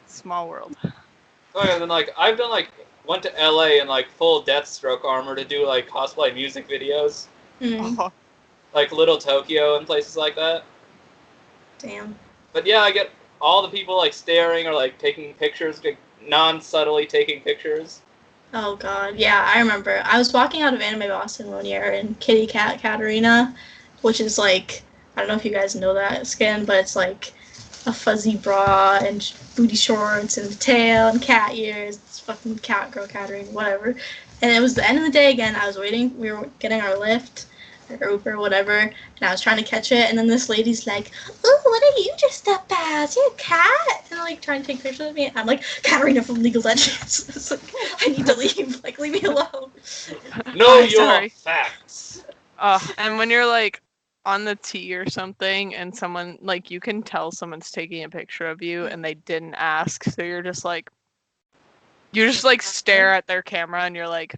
Small world. Oh yeah, and then like I've done like went to LA in like full Deathstroke armor to do like cosplay music videos. Mm. Oh. Like Little Tokyo and places like that. Damn. But yeah, I get all the people like staring or like taking pictures, like, non-subtly taking pictures. Oh god, yeah, I remember. I was walking out of Anime Boston one year in Kitty Cat Katarina, which is like, I don't know if you guys know that skin, but it's like a fuzzy bra and booty shorts and tail and cat ears. It's fucking cat girl Katarina, whatever. And it was the end of the day again. I was waiting. We were getting our lift or Uber, whatever, and I was trying to catch it. And then this lady's like, "Ooh, what are you dressed up as? You're a cat?" And like trying to take pictures of me. I'm like, "Katarina from League of Legends." It's like, I need to leave. Like, leave me alone. Know your sorry. facts. And when you're like on the T or something and someone like you can tell someone's taking a picture of you and they didn't ask, so you just like stare at their camera and you're like,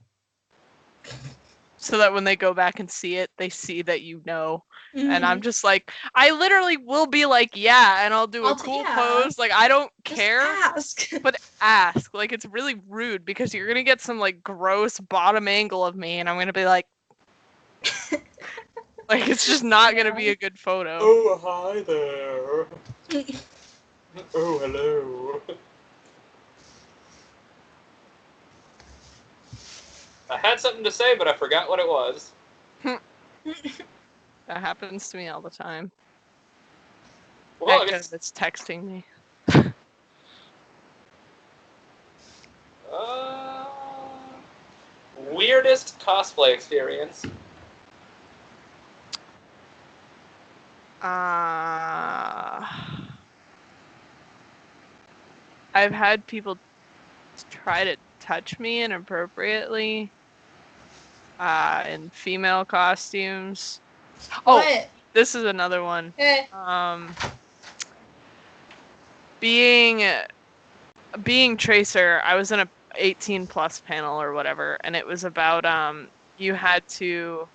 so that when they go back and see it, they see that you know. Mm-hmm. And I'm just like, I literally will be like, yeah, and I'll do a cool pose. Like, I don't care. Ask. But ask. Like, it's really rude because you're going to get some, like, gross bottom angle of me, and I'm going to be like, like, it's just not going to be a good photo. Oh, hi there. Oh, hello. I had something to say, but I forgot what it was. That happens to me all the time. Well, because it's texting me. Weirdest cosplay experience. I've had people try to touch me inappropriately in female costumes. Oh, this is another one. Being Tracer, I was in a 18 plus panel or whatever, and it was about you had to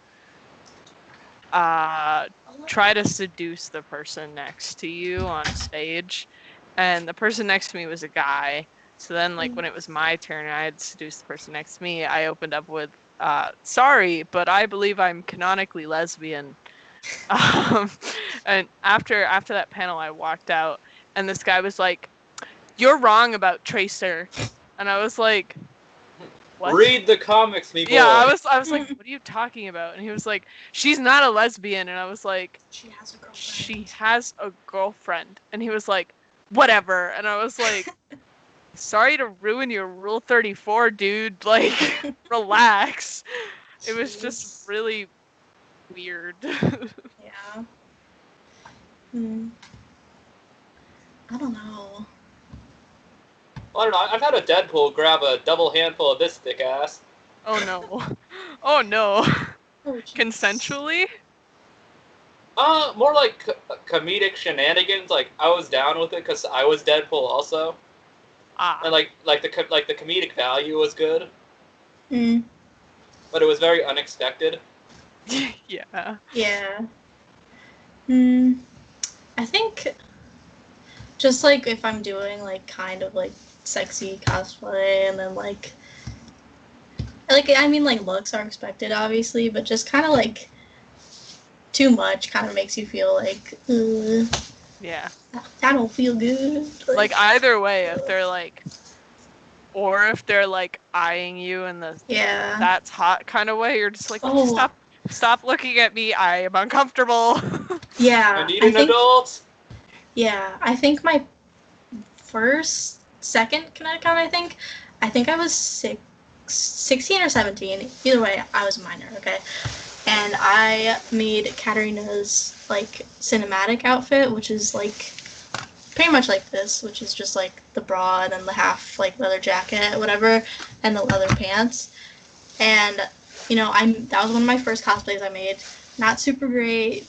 try to seduce the person next to you on stage, and the person next to me was a guy. So then, like, when it was my turn and I had seduced the person next to me, I opened up with, "Sorry, but I believe I'm canonically lesbian." And after that panel, I walked out, and this guy was like, "You're wrong about Tracer," and I was like, "What?" Read the comics, me boy. Yeah, I was like, "What are you talking about?" And he was like, "She's not a lesbian," and I was like, "She has a girlfriend." "She has a girlfriend," and he was like, "Whatever," and I was like, "Sorry to ruin your Rule 34, dude. Like, relax." It was just really weird. Yeah. I don't know. I don't know. I've had a Deadpool grab a double handful of this thick ass. Oh no. Oh no. Oh, consensually? More like comedic shenanigans. Like I was down with it because I was Deadpool also. And like the comedic value was good. But it was very unexpected. Yeah. Yeah. I think just like if I'm doing like kind of like sexy cosplay and then like like, I mean, like, looks are expected, obviously, but just kind of, like, too much kind of makes you feel like, Yeah. I don't feel good. Like, either way, if they're, like, or if they're, like, eyeing you in the yeah. that's hot kind of way, you're just like, Oh. stop looking at me, I am uncomfortable. Yeah. I need an adult. Yeah, I think my second Kineticon, I think I was 16 or 17. Either way, I was a minor, okay? And I made Katarina's, like, cinematic outfit, which is, like, pretty much like this, which is just, like, the bra and then the half, like, leather jacket, whatever, and the leather pants. And, you know, that was one of my first cosplays I made. Not super great,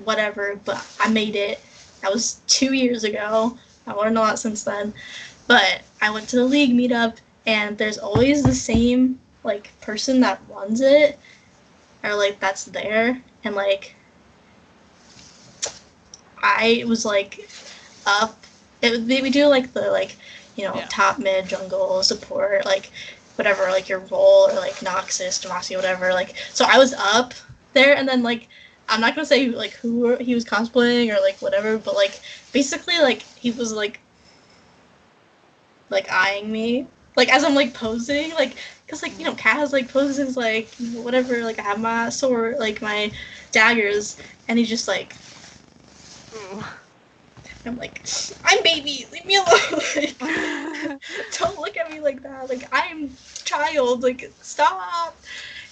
whatever, but I made it. That was 2 years ago. I learned a lot since then. But I went to the league meetup, and there's always the same, like, person that runs it, or, like, that's there. And, like, I was, like, up. We do, like, the, like, you know, top, mid, jungle, support, like, whatever, like, your role, or, like, Noxus, Demacia, whatever. Like, so I was up there, and then, like, I'm not gonna say, like, who he was cosplaying or, like, whatever, but, like, basically, like, he was, like, eyeing me, like, as I'm, like, posing, like, because, like, you know, Kaz, like, poses, like, whatever, like, I have my sword, like, my daggers, and he's just, like, I'm like, I'm baby, leave me alone, like, don't look at me like that, like, I'm child, like, stop.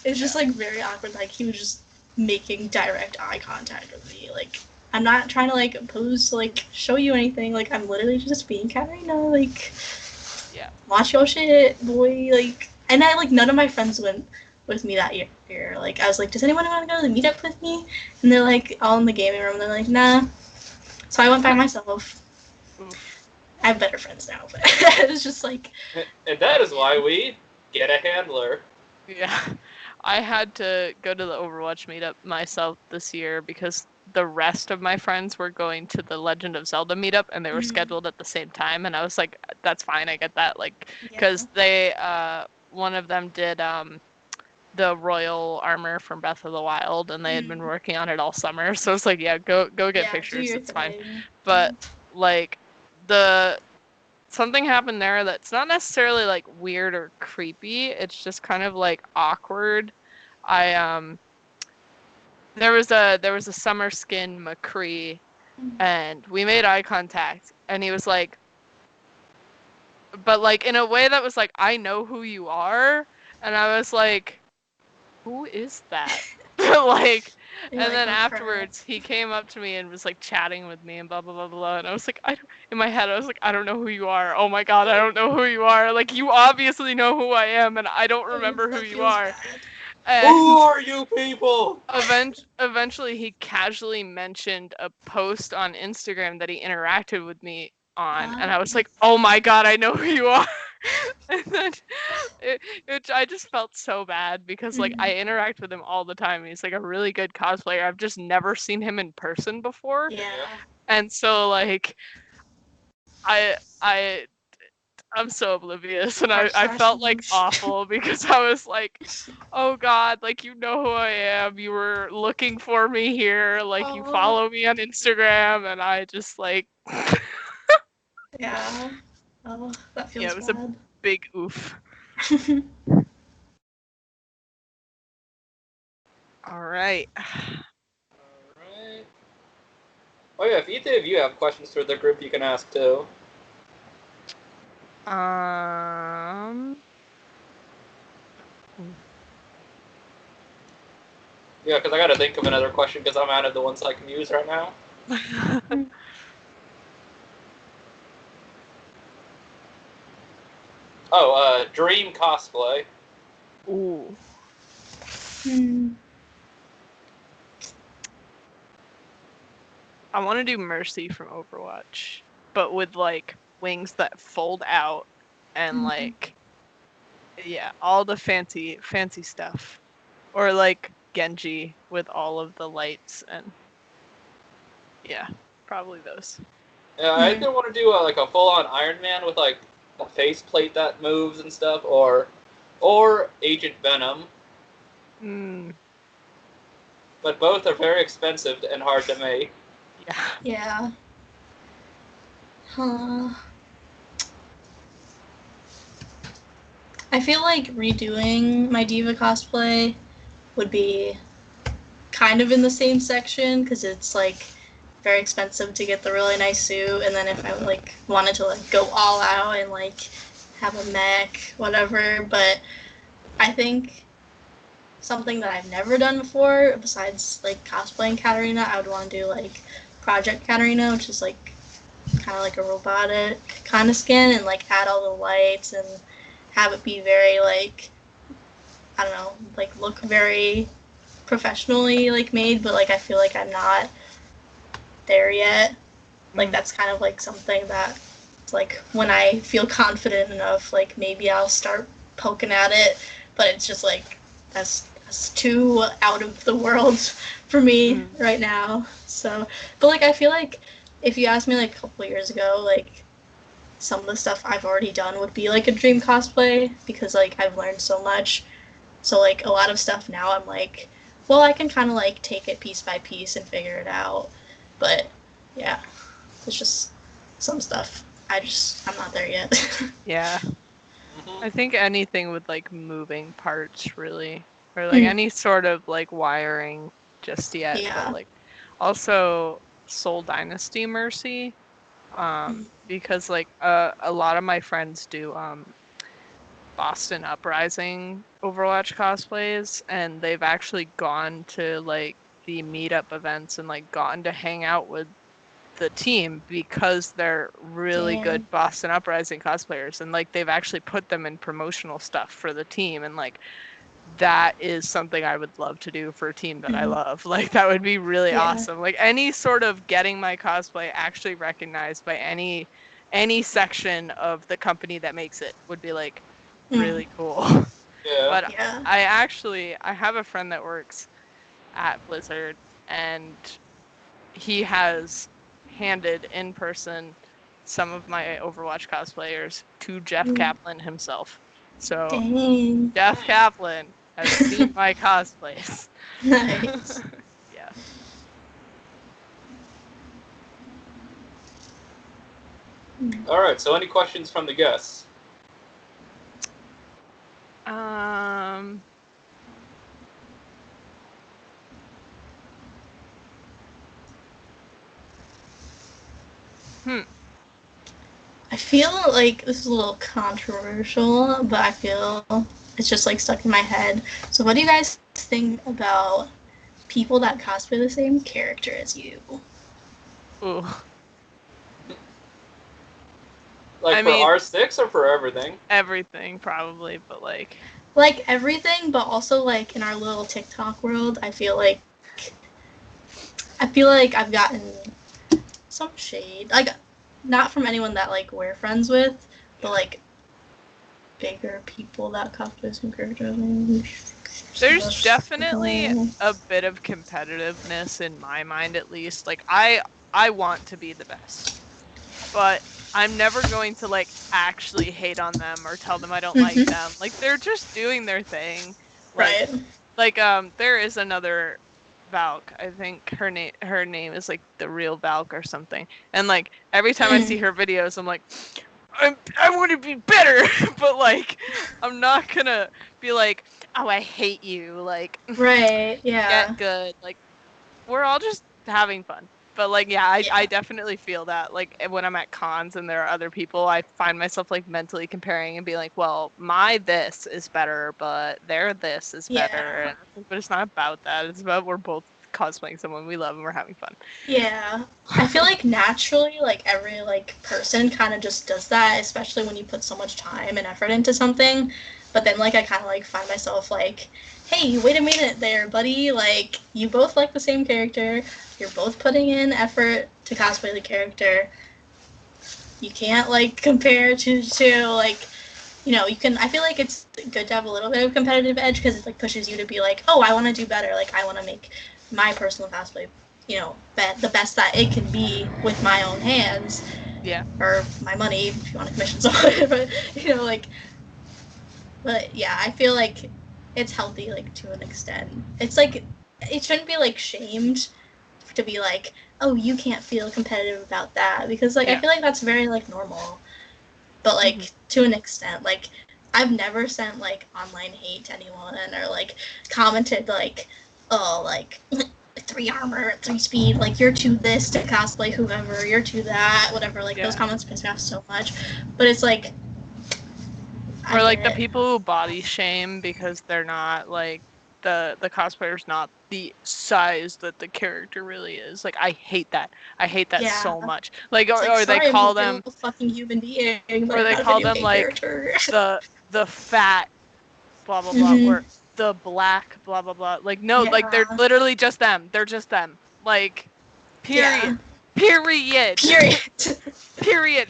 It's just, like, very awkward, like, he was just making direct eye contact with me, like, I'm not trying to, like, pose to, like, show you anything, like, I'm literally just being Katarina, like, watch your shit, boy, like, and I, like, none of my friends went with me that year, like, I was like, does anyone want to go to the meetup with me? And they're, like, all in the gaming room, and they're like, nah, so I went by myself. I have better friends now, but it was just, like... And that is why we get a handler. Yeah. I had to go to the Overwatch meetup myself this year because the rest of my friends were going to the Legend of Zelda meetup and they were scheduled at the same time, and I was like, that's fine, I get that, like, because they one of them did the royal armor from Breath of the Wild, and they had been working on it all summer, so it's like, yeah, go get pictures, it's fine. But like, something happened there that's not necessarily like weird or creepy, it's just kind of like awkward. There was a summer skin McCree, and we made eye contact, and he was like, but like in a way that was like, I know who you are, and I was like, who is that? Like, and then afterwards he came up to me and was like chatting with me and blah blah blah blah, and I was like, in my head I was like, I don't know who you are. Oh my god, I don't know who you are. Like, you obviously know who I am, and I don't remember who you are. And who are you people? Eventually he casually mentioned a post on Instagram that he interacted with me on, and I was like, oh my god, I know who you are. And then I just felt so bad because like I interact with him all the time. He's like a really good cosplayer. I've just never seen him in person before. Yeah. And so like I'm so oblivious, and I felt like awful because I was like, oh god, like, you know who I am, you were looking for me here, like, you follow me on Instagram, and I just like yeah. Oh, that feels it was bad. a big oof. Alright. Oh yeah, if either of you have questions for the group, you can ask too. Yeah, because I gotta think of another question because I'm out of the ones I can use right now. Dream cosplay. Ooh. I want to do Mercy from Overwatch, but with like wings that fold out and like, yeah, all the fancy stuff, or like Genji with all of the lights, and yeah, probably those. Yeah, I either want to do like a full-on Iron Man with like a faceplate that moves and stuff, or or Agent Venom, Hmm. but both are very expensive and hard to make. Yeah. Yeah. Huh. I feel like redoing my diva cosplay would be kind of in the same section because it's like very expensive to get the really nice suit, and then if I like wanted to like go all out and like have a mech, whatever. But I think something that I've never done before, besides like cosplaying Katarina, I would want to do like Project Katarina, which is like kind of like a robotic kind of skin, and like add all the lights and have it be very like, I don't know, like look very professionally like made, but like I feel like I'm not there yet. Like that's kind of like something that like when I feel confident enough, like maybe I'll start poking at it, but it's just like that's too out of the world for me right now. So, but like I feel like if you asked me like a couple of years ago, like some of the stuff I've already done would be like a dream cosplay because like I've learned so much. So like a lot of stuff now I'm like, well, I can kind of like take it piece by piece and figure it out. But yeah, it's just some stuff I'm not there yet. Yeah. I think anything with like moving parts really, or like any sort of like wiring just yet. Yeah. But like also Soul Dynasty Mercy, because like a lot of my friends do Boston Uprising Overwatch cosplays, and they've actually gone to like the meetup events and like gotten to hang out with the team because they're really good Boston Uprising cosplayers, and like they've actually put them in promotional stuff for the team, and like that is something I would love to do for a team that I love. Like that would be really awesome. Like any sort of getting my cosplay actually recognized by any section of the company that makes it would be like really cool. Yeah. But I have a friend that works at Blizzard, and he has handed in person some of my Overwatch cosplayers to Jeff Kaplan himself. So Jeff Kaplan has seen my cosplays. Nice. Yeah. All right. So, any questions from the guests? I feel like this is a little controversial, but I feel it's just like stuck in my head. So what do you guys think about people that cosplay the same character as you? Ooh. Like for R6 or for everything? Everything, probably, but like... Like everything, but also like in our little TikTok world, I feel like I've gotten some shade. Like, not from anyone that like we're friends with, but like bigger people that cosplay some characters. There's definitely a bit of competitiveness in my mind, at least. Like I want to be the best, but I'm never going to like actually hate on them or tell them I don't like them. Like they're just doing their thing. Like, right. Like there is another Valk. I think her name is like the real Valk or something. And like every time I see her videos, I'm like, I want to be better, but like I'm not gonna be like, oh, I hate you. Like, right, yeah, get good. Like we're all just having fun. But like, yeah, I definitely feel that. Like when I'm at cons and there are other people, I find myself like mentally comparing and being like, well, my this is better, but their this is better. But it's not about that. It's about we're both cosplaying someone we love and we're having fun. Yeah. I feel like naturally, like every like person kind of just does that, especially when you put so much time and effort into something. But then like I kind of like find myself like, hey, wait a minute there, buddy. Like you both like the same character. You're both putting in effort to cosplay the character. You can't like compare to like, you know, you can. I feel like it's good to have a little bit of competitive edge because it like pushes you to be like, oh, I want to do better. Like I want to make my personal cosplay, you know, the best that it can be with my own hands. Yeah. Or my money if you want to commission someone, but you know, like But yeah, I feel like it's healthy, like, to an extent. It's like, it shouldn't be, like, shamed to be like, oh, you can't feel competitive about that, because, like, I feel like that's very, like, normal. But, like, to an extent, like, I've never sent, like, online hate to anyone, or, like, commented, like, oh, like, 3 armor, 3 speed, like, you're too this to cosplay whoever, you're too that, whatever, like, those comments piss me off so much. But it's, like, or, like, the people who body shame because they're not, like, the cosplayer's not the size that the character really is. Like, I hate that. I hate that so much. Like, or they call them a fucking human being, like, or they call them, like, the fat blah blah blah, or the black blah blah blah. Like, no, like, they're literally just them. They're just them. Like, period. Period. Period.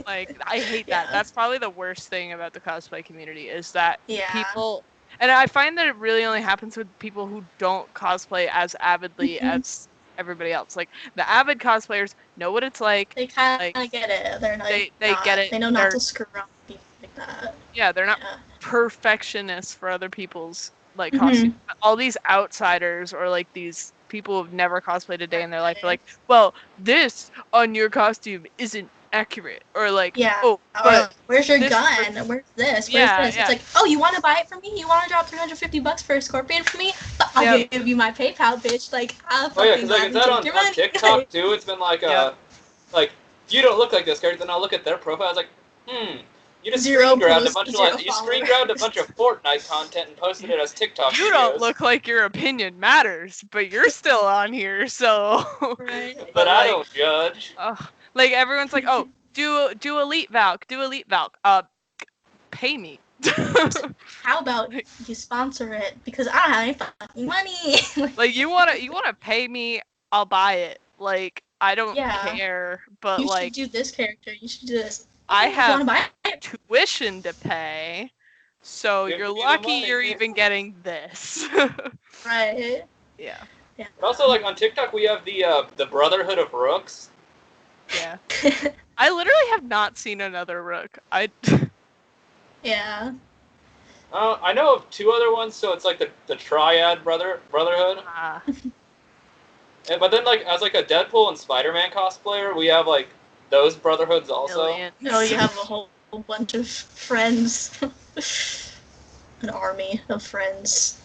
Like, I hate that. That's probably the worst thing about the cosplay community, is that people, and I find that it really only happens with people who don't cosplay as avidly as everybody else. Like, the avid cosplayers know what it's like. They kind of get it. They're like, they get it. They know not to screw around people like that. Yeah, they're not perfectionists for other people's, like, costumes. All these outsiders, or, like, these people who've never cosplayed a day in their life are like, well, this on your costume isn't accurate, or, like, oh, but where's your gun? Where's this? Where's this? It's like, oh, you want to buy it from me? You want to drop $350 for a scorpion for me? I'll give you my PayPal, bitch. Like, I'll fucking like, is that on TikTok too? It's been like, like, you don't look like this character. Then I'll look at their profile. It's like, you just screen grabbed a bunch of Fortnite content and posted it as TikTok videos. You don't look like your opinion matters, but you're still on here, so. But I don't judge. Like, everyone's like, oh, do Elite Valk, pay me. How about you sponsor it, because I don't have any fucking money. Like, you wanna pay me, I'll buy it. Like, I don't care, but, you like, should do this character. You should do this. I have tuition to pay, so you're lucky you're even getting this. Right. Yeah. Yeah. But also, like, on TikTok, we have the Brotherhood of Rooks. Yeah. I literally have not seen another Rook. Yeah. I know of 2 other ones, so it's like the Triad Brotherhood. But then, like, as like a Deadpool and Spider-Man cosplayer, we have, like, those brotherhoods also. No, you have a whole bunch of friends. An army of friends.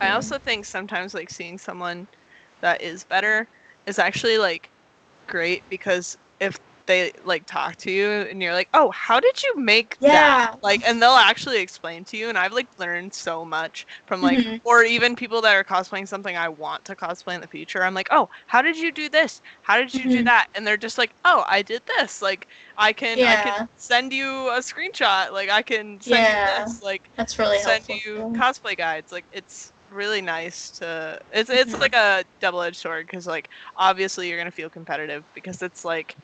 I also think sometimes, like, seeing someone that is better is actually, like, great, because if they, like, talk to you and you're like, oh, how did you make that? Like, and they'll actually explain to you, and I've, like, learned so much from, like, or even people that are cosplaying something I want to cosplay in the future. I'm like, oh, how did you do this? How did you do that? And they're just like, oh, I did this. Like, I can send you a screenshot. Like, I can send you this. Like, that's really send helpful. you cosplay guides. Like, it's really nice to, it's like a double-edged sword, because, like, obviously you're gonna feel competitive, because it's like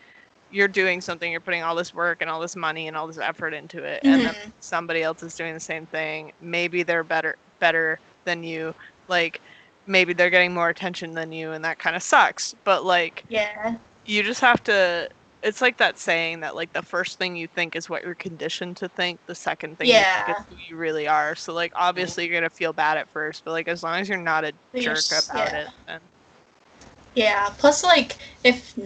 you're doing something, you're putting all this work and all this money and all this effort into it, and then somebody else is doing the same thing. Maybe they're better than you, like, maybe they're getting more attention than you, and that kind of sucks. But, like, you just have to, it's like that saying that, like, the first thing you think is what you're conditioned to think. The second thing you think is who you really are. So, like, obviously you're gonna feel bad at first, but, like, as long as you're not a jerk about it, then. Yeah, plus, like, if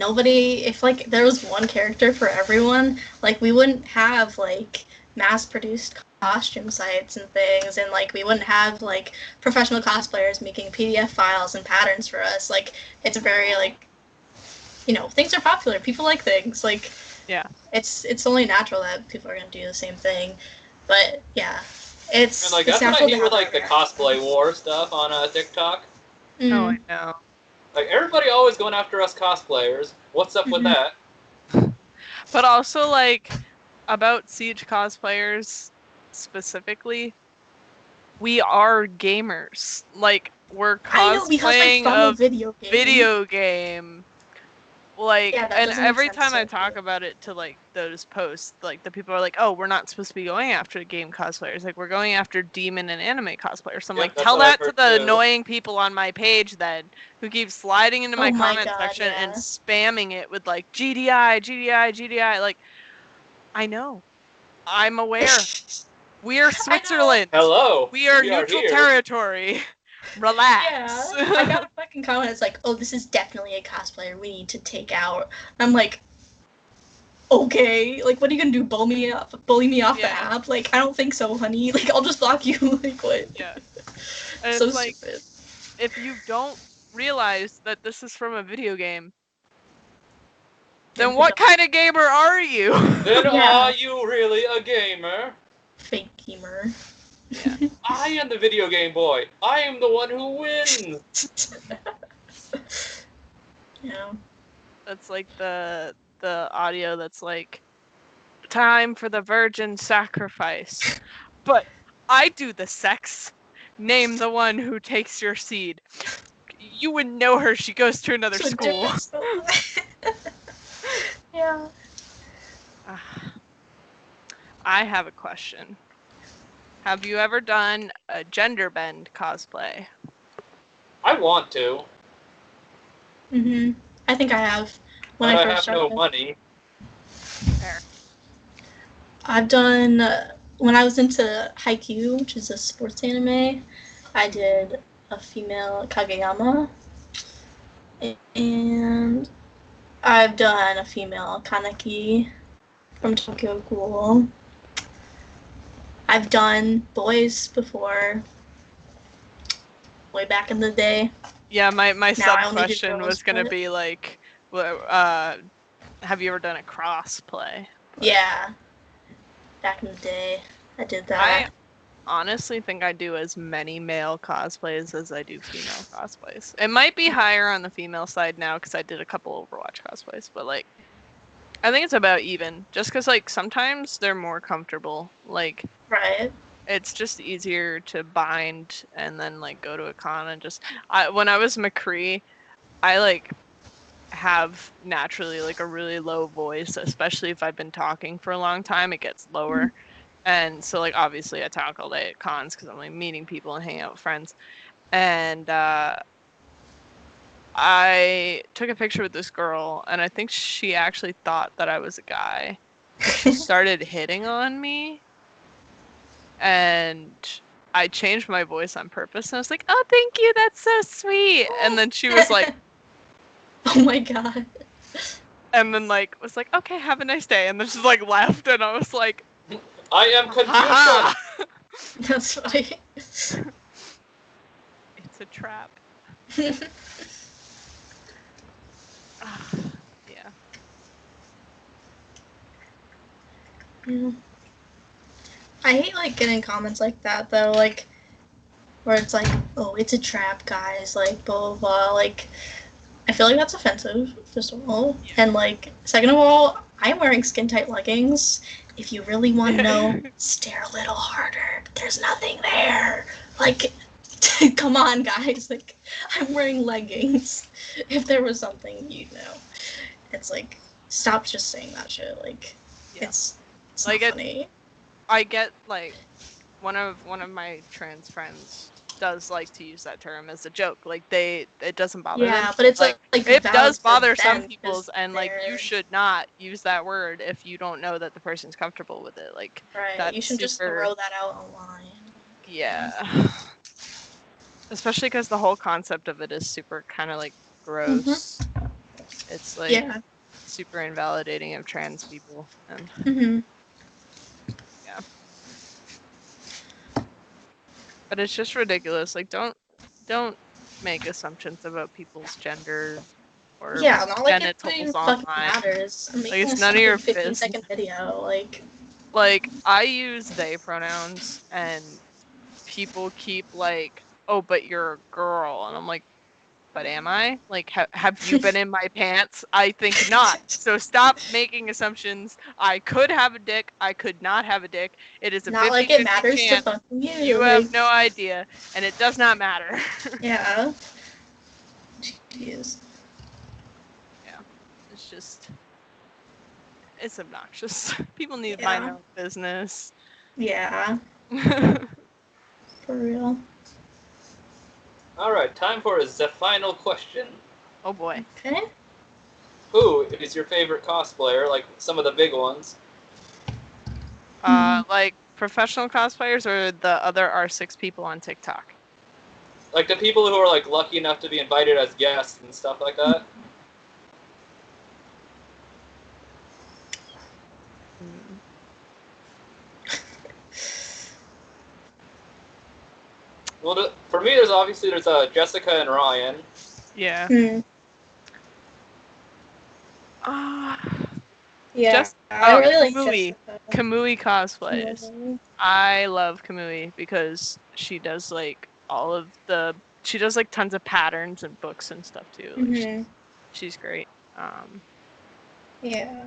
like, there was one character for everyone, like, we wouldn't have, like, mass-produced costume sites and things, and, like, we wouldn't have, like, professional cosplayers making PDF files and patterns for us. Like, it's very, like, you know, things are popular. People like things. Like, it's only natural that people are gonna do the same thing. But yeah, it's like, that's what I hear with, like, the cosplay war stuff on TikTok. Oh, I know. Like, everybody always going after us cosplayers. What's up with that? But also, like, about Siege cosplayers specifically, we are gamers. Like, we're cosplaying a video game. Like, and every time I talk about it to, like, those posts, like, the people are like, oh, we're not supposed to be going after game cosplayers. Like, we're going after demon and anime cosplayers. So I'm like, tell that to the annoying people on my page then, who keep sliding into my comment section and spamming it with, like, GDI. Like, I know. I'm aware. We are Switzerland. Hello. We are neutral here. territory. Relax. Yeah, I got a fucking comment. It's like, oh, this is definitely a cosplayer we need to take out. I'm like, okay, like, what are you gonna do? Bully me off the app? Like, I don't think so, honey. Like, I'll just block you. Like, what? Yeah. And So it's like, stupid. if you don't realize that this is from a video game, then what kind of gamer are you? Then Yeah. are you really a gamer? Fake gamer. Yeah. I am the video game boy. I am the one who wins. Yeah. That's like the audio that's like, time for the virgin sacrifice. But I do the sex. Name the one who takes your seed. You wouldn't know her. She goes to another school. Yeah. I have a question. Have you ever done a gender bend cosplay? I want to, I think I have. When but I I first have started. no money. Fair. I've done when I was into Haikyuu, which is a sports anime. I did a female Kageyama, and I've done a female Kaneki from Tokyo Ghoul. I've done boys before, way back in the day. Yeah, my Now I sub only do question girls, was gonna but- be like, have you ever done a crossplay? Yeah, back in the day, I did that. I honestly think I do as many male cosplays as I do female cosplays. It might be higher on the female side now because I did a couple Overwatch cosplays, but like, I think it's about even. Just because like sometimes they're more comfortable. Like, Right. it's just easier to bind and then like go to a con and just. When I was McCree, I like have naturally like a really low voice, especially if I've been talking for a long time. It gets lower. And so, like, obviously, I talk all day at cons because I'm like meeting people and hanging out with friends. And I took a picture with this girl, and I think she actually thought that I was a guy. She started hitting on me, and I changed my voice on purpose. And I was like, "Oh, thank you, that's so sweet." And then she was like, "Oh my god." And then like was like, "Okay, have a nice day," and then just like left, and I was like, I am confusion. That's funny. It's a trap. Yeah. Yeah. I hate like getting comments like that though, like where it's like, "Oh, it's a trap, guys," like blah blah blah. Like, I feel like that's offensive, first of all, and like second of all, I'm wearing skin tight leggings. If you really want to know, stare a little harder. There's nothing there. Like, come on, guys. Like, I'm wearing leggings. If there was something, you'd know. It's like, stop just saying that shit. Like, it's like not funny. I get like one of my trans friends does like to use that term as a joke. Like it doesn't bother them. Yeah, but it's like it does valid bother for some them people's, because and like you they're- should not use that word if you don't know that the person's comfortable with it. Like Right. that's You should just super- throw that out online. Yeah. Especially because the whole concept of it is super kind of like gross. It's like Yeah. super invalidating of trans people, and Mm-hmm. but it's just ridiculous. Like don't make assumptions about people's gender or Yeah, not like it genitals even online. fucking matters. I'm Like, making it's a none of your 15-second video. Like I use they pronouns, and people keep like, "Oh, but you're a girl," and I'm like, "But am I? Like, have you been in my pants? I think not. So stop making assumptions. I could have a dick. I could not have a dick. It is a not like it 50-50 matters to chance. fucking you. You have no idea, and it does not matter." Yeah. Jeez. It's just, it's obnoxious. People need to Yeah. mind their own business. Yeah. For real. All right, time for the final question. Oh boy. Okay. Who is your favorite cosplayer? Like some of the big ones. Like professional cosplayers or the other R6 people on TikTok? Like the people who are like lucky enough to be invited as guests and stuff like that. Well, for me, there's Jessica and Ryan. Yeah. Yeah, Just I really like Kamui. Jessica. Kamui cosplays. Yeah. I love Kamui because she does like she does like tons of patterns and books and stuff too. Like she's great. Yeah.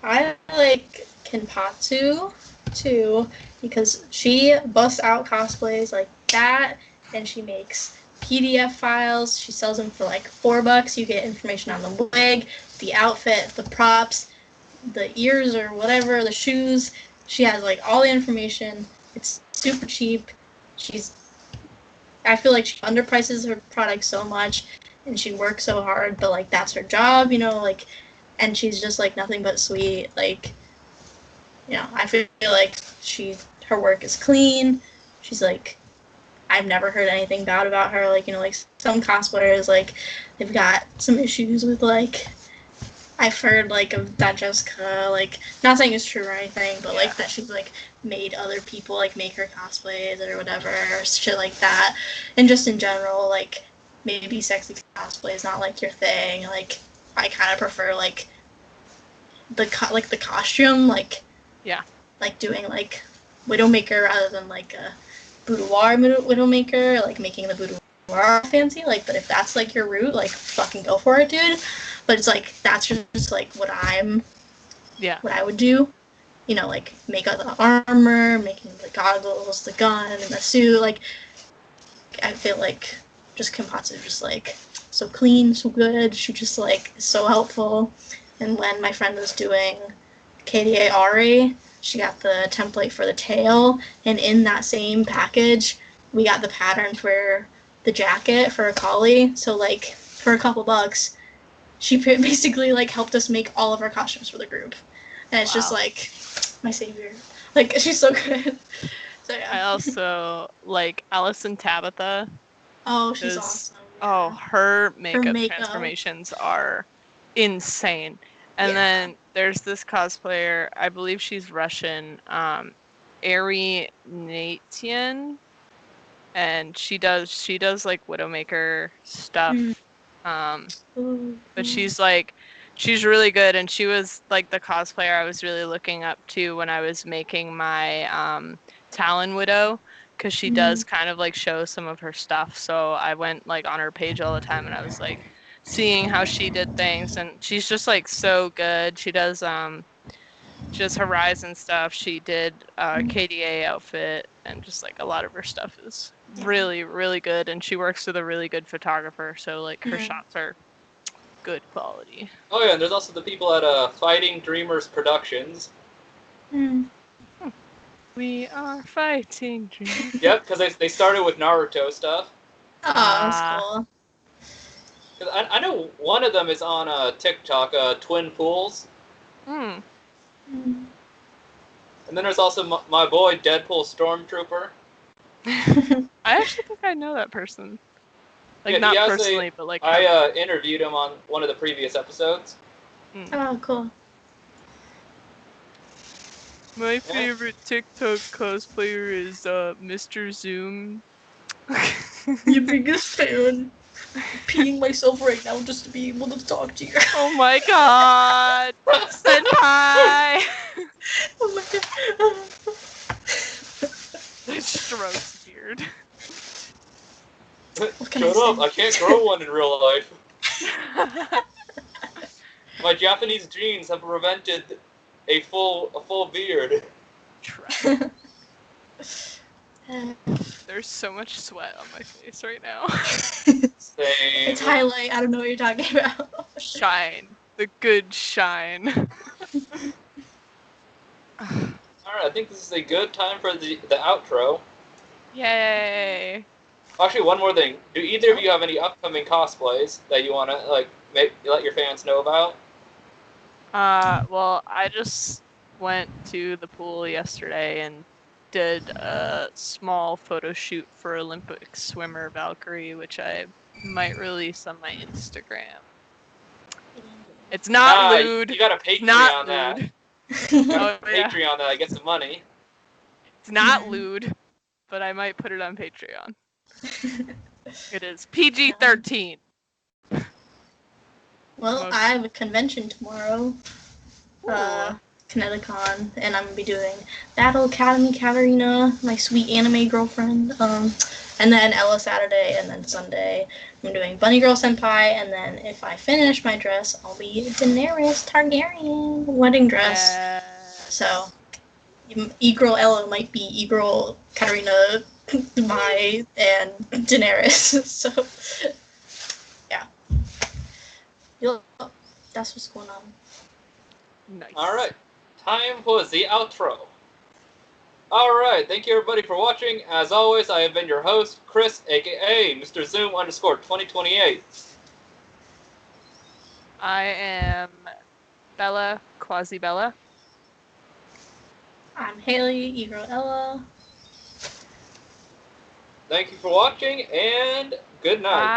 I like Kenpatsu too because she busts out cosplays like that, and she makes PDF files. She sells them for like $4. You get information on the wig, the outfit, the props, the ears or whatever, the shoes. She has like all the information. It's super cheap. I feel like she underprices her product so much, and she works so hard, but like that's her job, like, and she's just like nothing but sweet. Like, I feel like her work is clean. She's like, I've never heard anything bad about her. Like, like some cosplayers, like they've got some issues with like, I've heard like of that Jessica, like not saying it's true or anything, but like that she's like made other people like make her cosplays or whatever, or shit like that. And just in general, like maybe sexy cosplay is not like your thing. Like I kind of prefer like the costume, like doing like Widowmaker rather than like a boudoir Widowmaker, like making the boudoir fancy. Like, but if that's like your route, like fucking go for it, dude. But it's like that's just like what I would do. Like make up the armor, making the goggles, the gun, and the suit. Like I feel like just Kenpatsu is just like so clean, so good. She just like is so helpful. And when my friend was doing KDA Ari, she got the template for the tail, and in that same package, we got the pattern for the jacket for a collie. So like for a couple bucks, she basically like helped us make all of our costumes for the group, and it's just like my savior. Like she's so good. So yeah. I also like Allison Tabitha. Oh, she's awesome. Yeah. Oh, her makeup transformations are insane. And then there's this cosplayer, I believe she's Russian, Ari Natian, and she does like Widowmaker stuff. But she's really good, and she was like the cosplayer I was really looking up to when I was making my Talon Widow, because she does kind of like show some of her stuff. So I went like on her page all the time, and I was like seeing how she did things, and she's just like so good. She does Horizon stuff. She did KDA outfit, and just like a lot of her stuff is really, really good, and she works with a really good photographer, so like her shots are good quality. Oh yeah, and there's also the people at Fighting Dreamers Productions. We are fighting dreamers. Yep, because they started with Naruto stuff. Oh, that's cool. I know one of them is on TikTok, Twin Pools. And then there's also my boy, Deadpool Stormtrooper. I actually think I know that person. Like, not personally, but like... I interviewed him on one of the previous episodes. Oh, cool. My favorite TikTok cosplayer is Mr. Zoom. Your biggest fan. I'm peeing myself right now just to be able to talk to you. Oh my god! Senpai! Oh my god. This stroke's weird. Shut up, I can't grow one in real life. My Japanese genes have prevented a full beard. There's so much sweat on my face right now. Same. It's highlight. I don't know what you're talking about. Shine. The good shine. Alright, I think this is a good time for the outro. Yay! Actually, one more thing. Do either of you have any upcoming cosplays that you want to, like, let your fans know about? Well, I just went to the pool yesterday and did a small photo shoot for Olympic swimmer Valkyrie, which I might release on my Instagram. It's not lewd. You got a It's not Patreon that. lewd. You got Oh, a yeah. Patreon that I get some money. It's not lewd, but I might put it on Patreon. It is PG-13. Well, I have a convention tomorrow, Ooh. Kineticon, and I'm gonna be doing Battle Academy Katarina, my sweet anime girlfriend, and then Ella Saturday, and then Sunday I'm doing Bunny Girl Senpai, and then if I finish my dress, I'll be Daenerys Targaryen wedding dress. Yeah. So, E-Girl Ella might be E-Girl Katarina, Mai, and Daenerys. So, yeah. That's what's going on. Nice. Alright, time for the outro. Alright, thank you everybody for watching. As always, I have been your host, Chris, aka Mr. Zoom_2028. I am Bella, Quasibella. I'm Hayley, E-Girl Ella. Thank you for watching, and good night. Bye.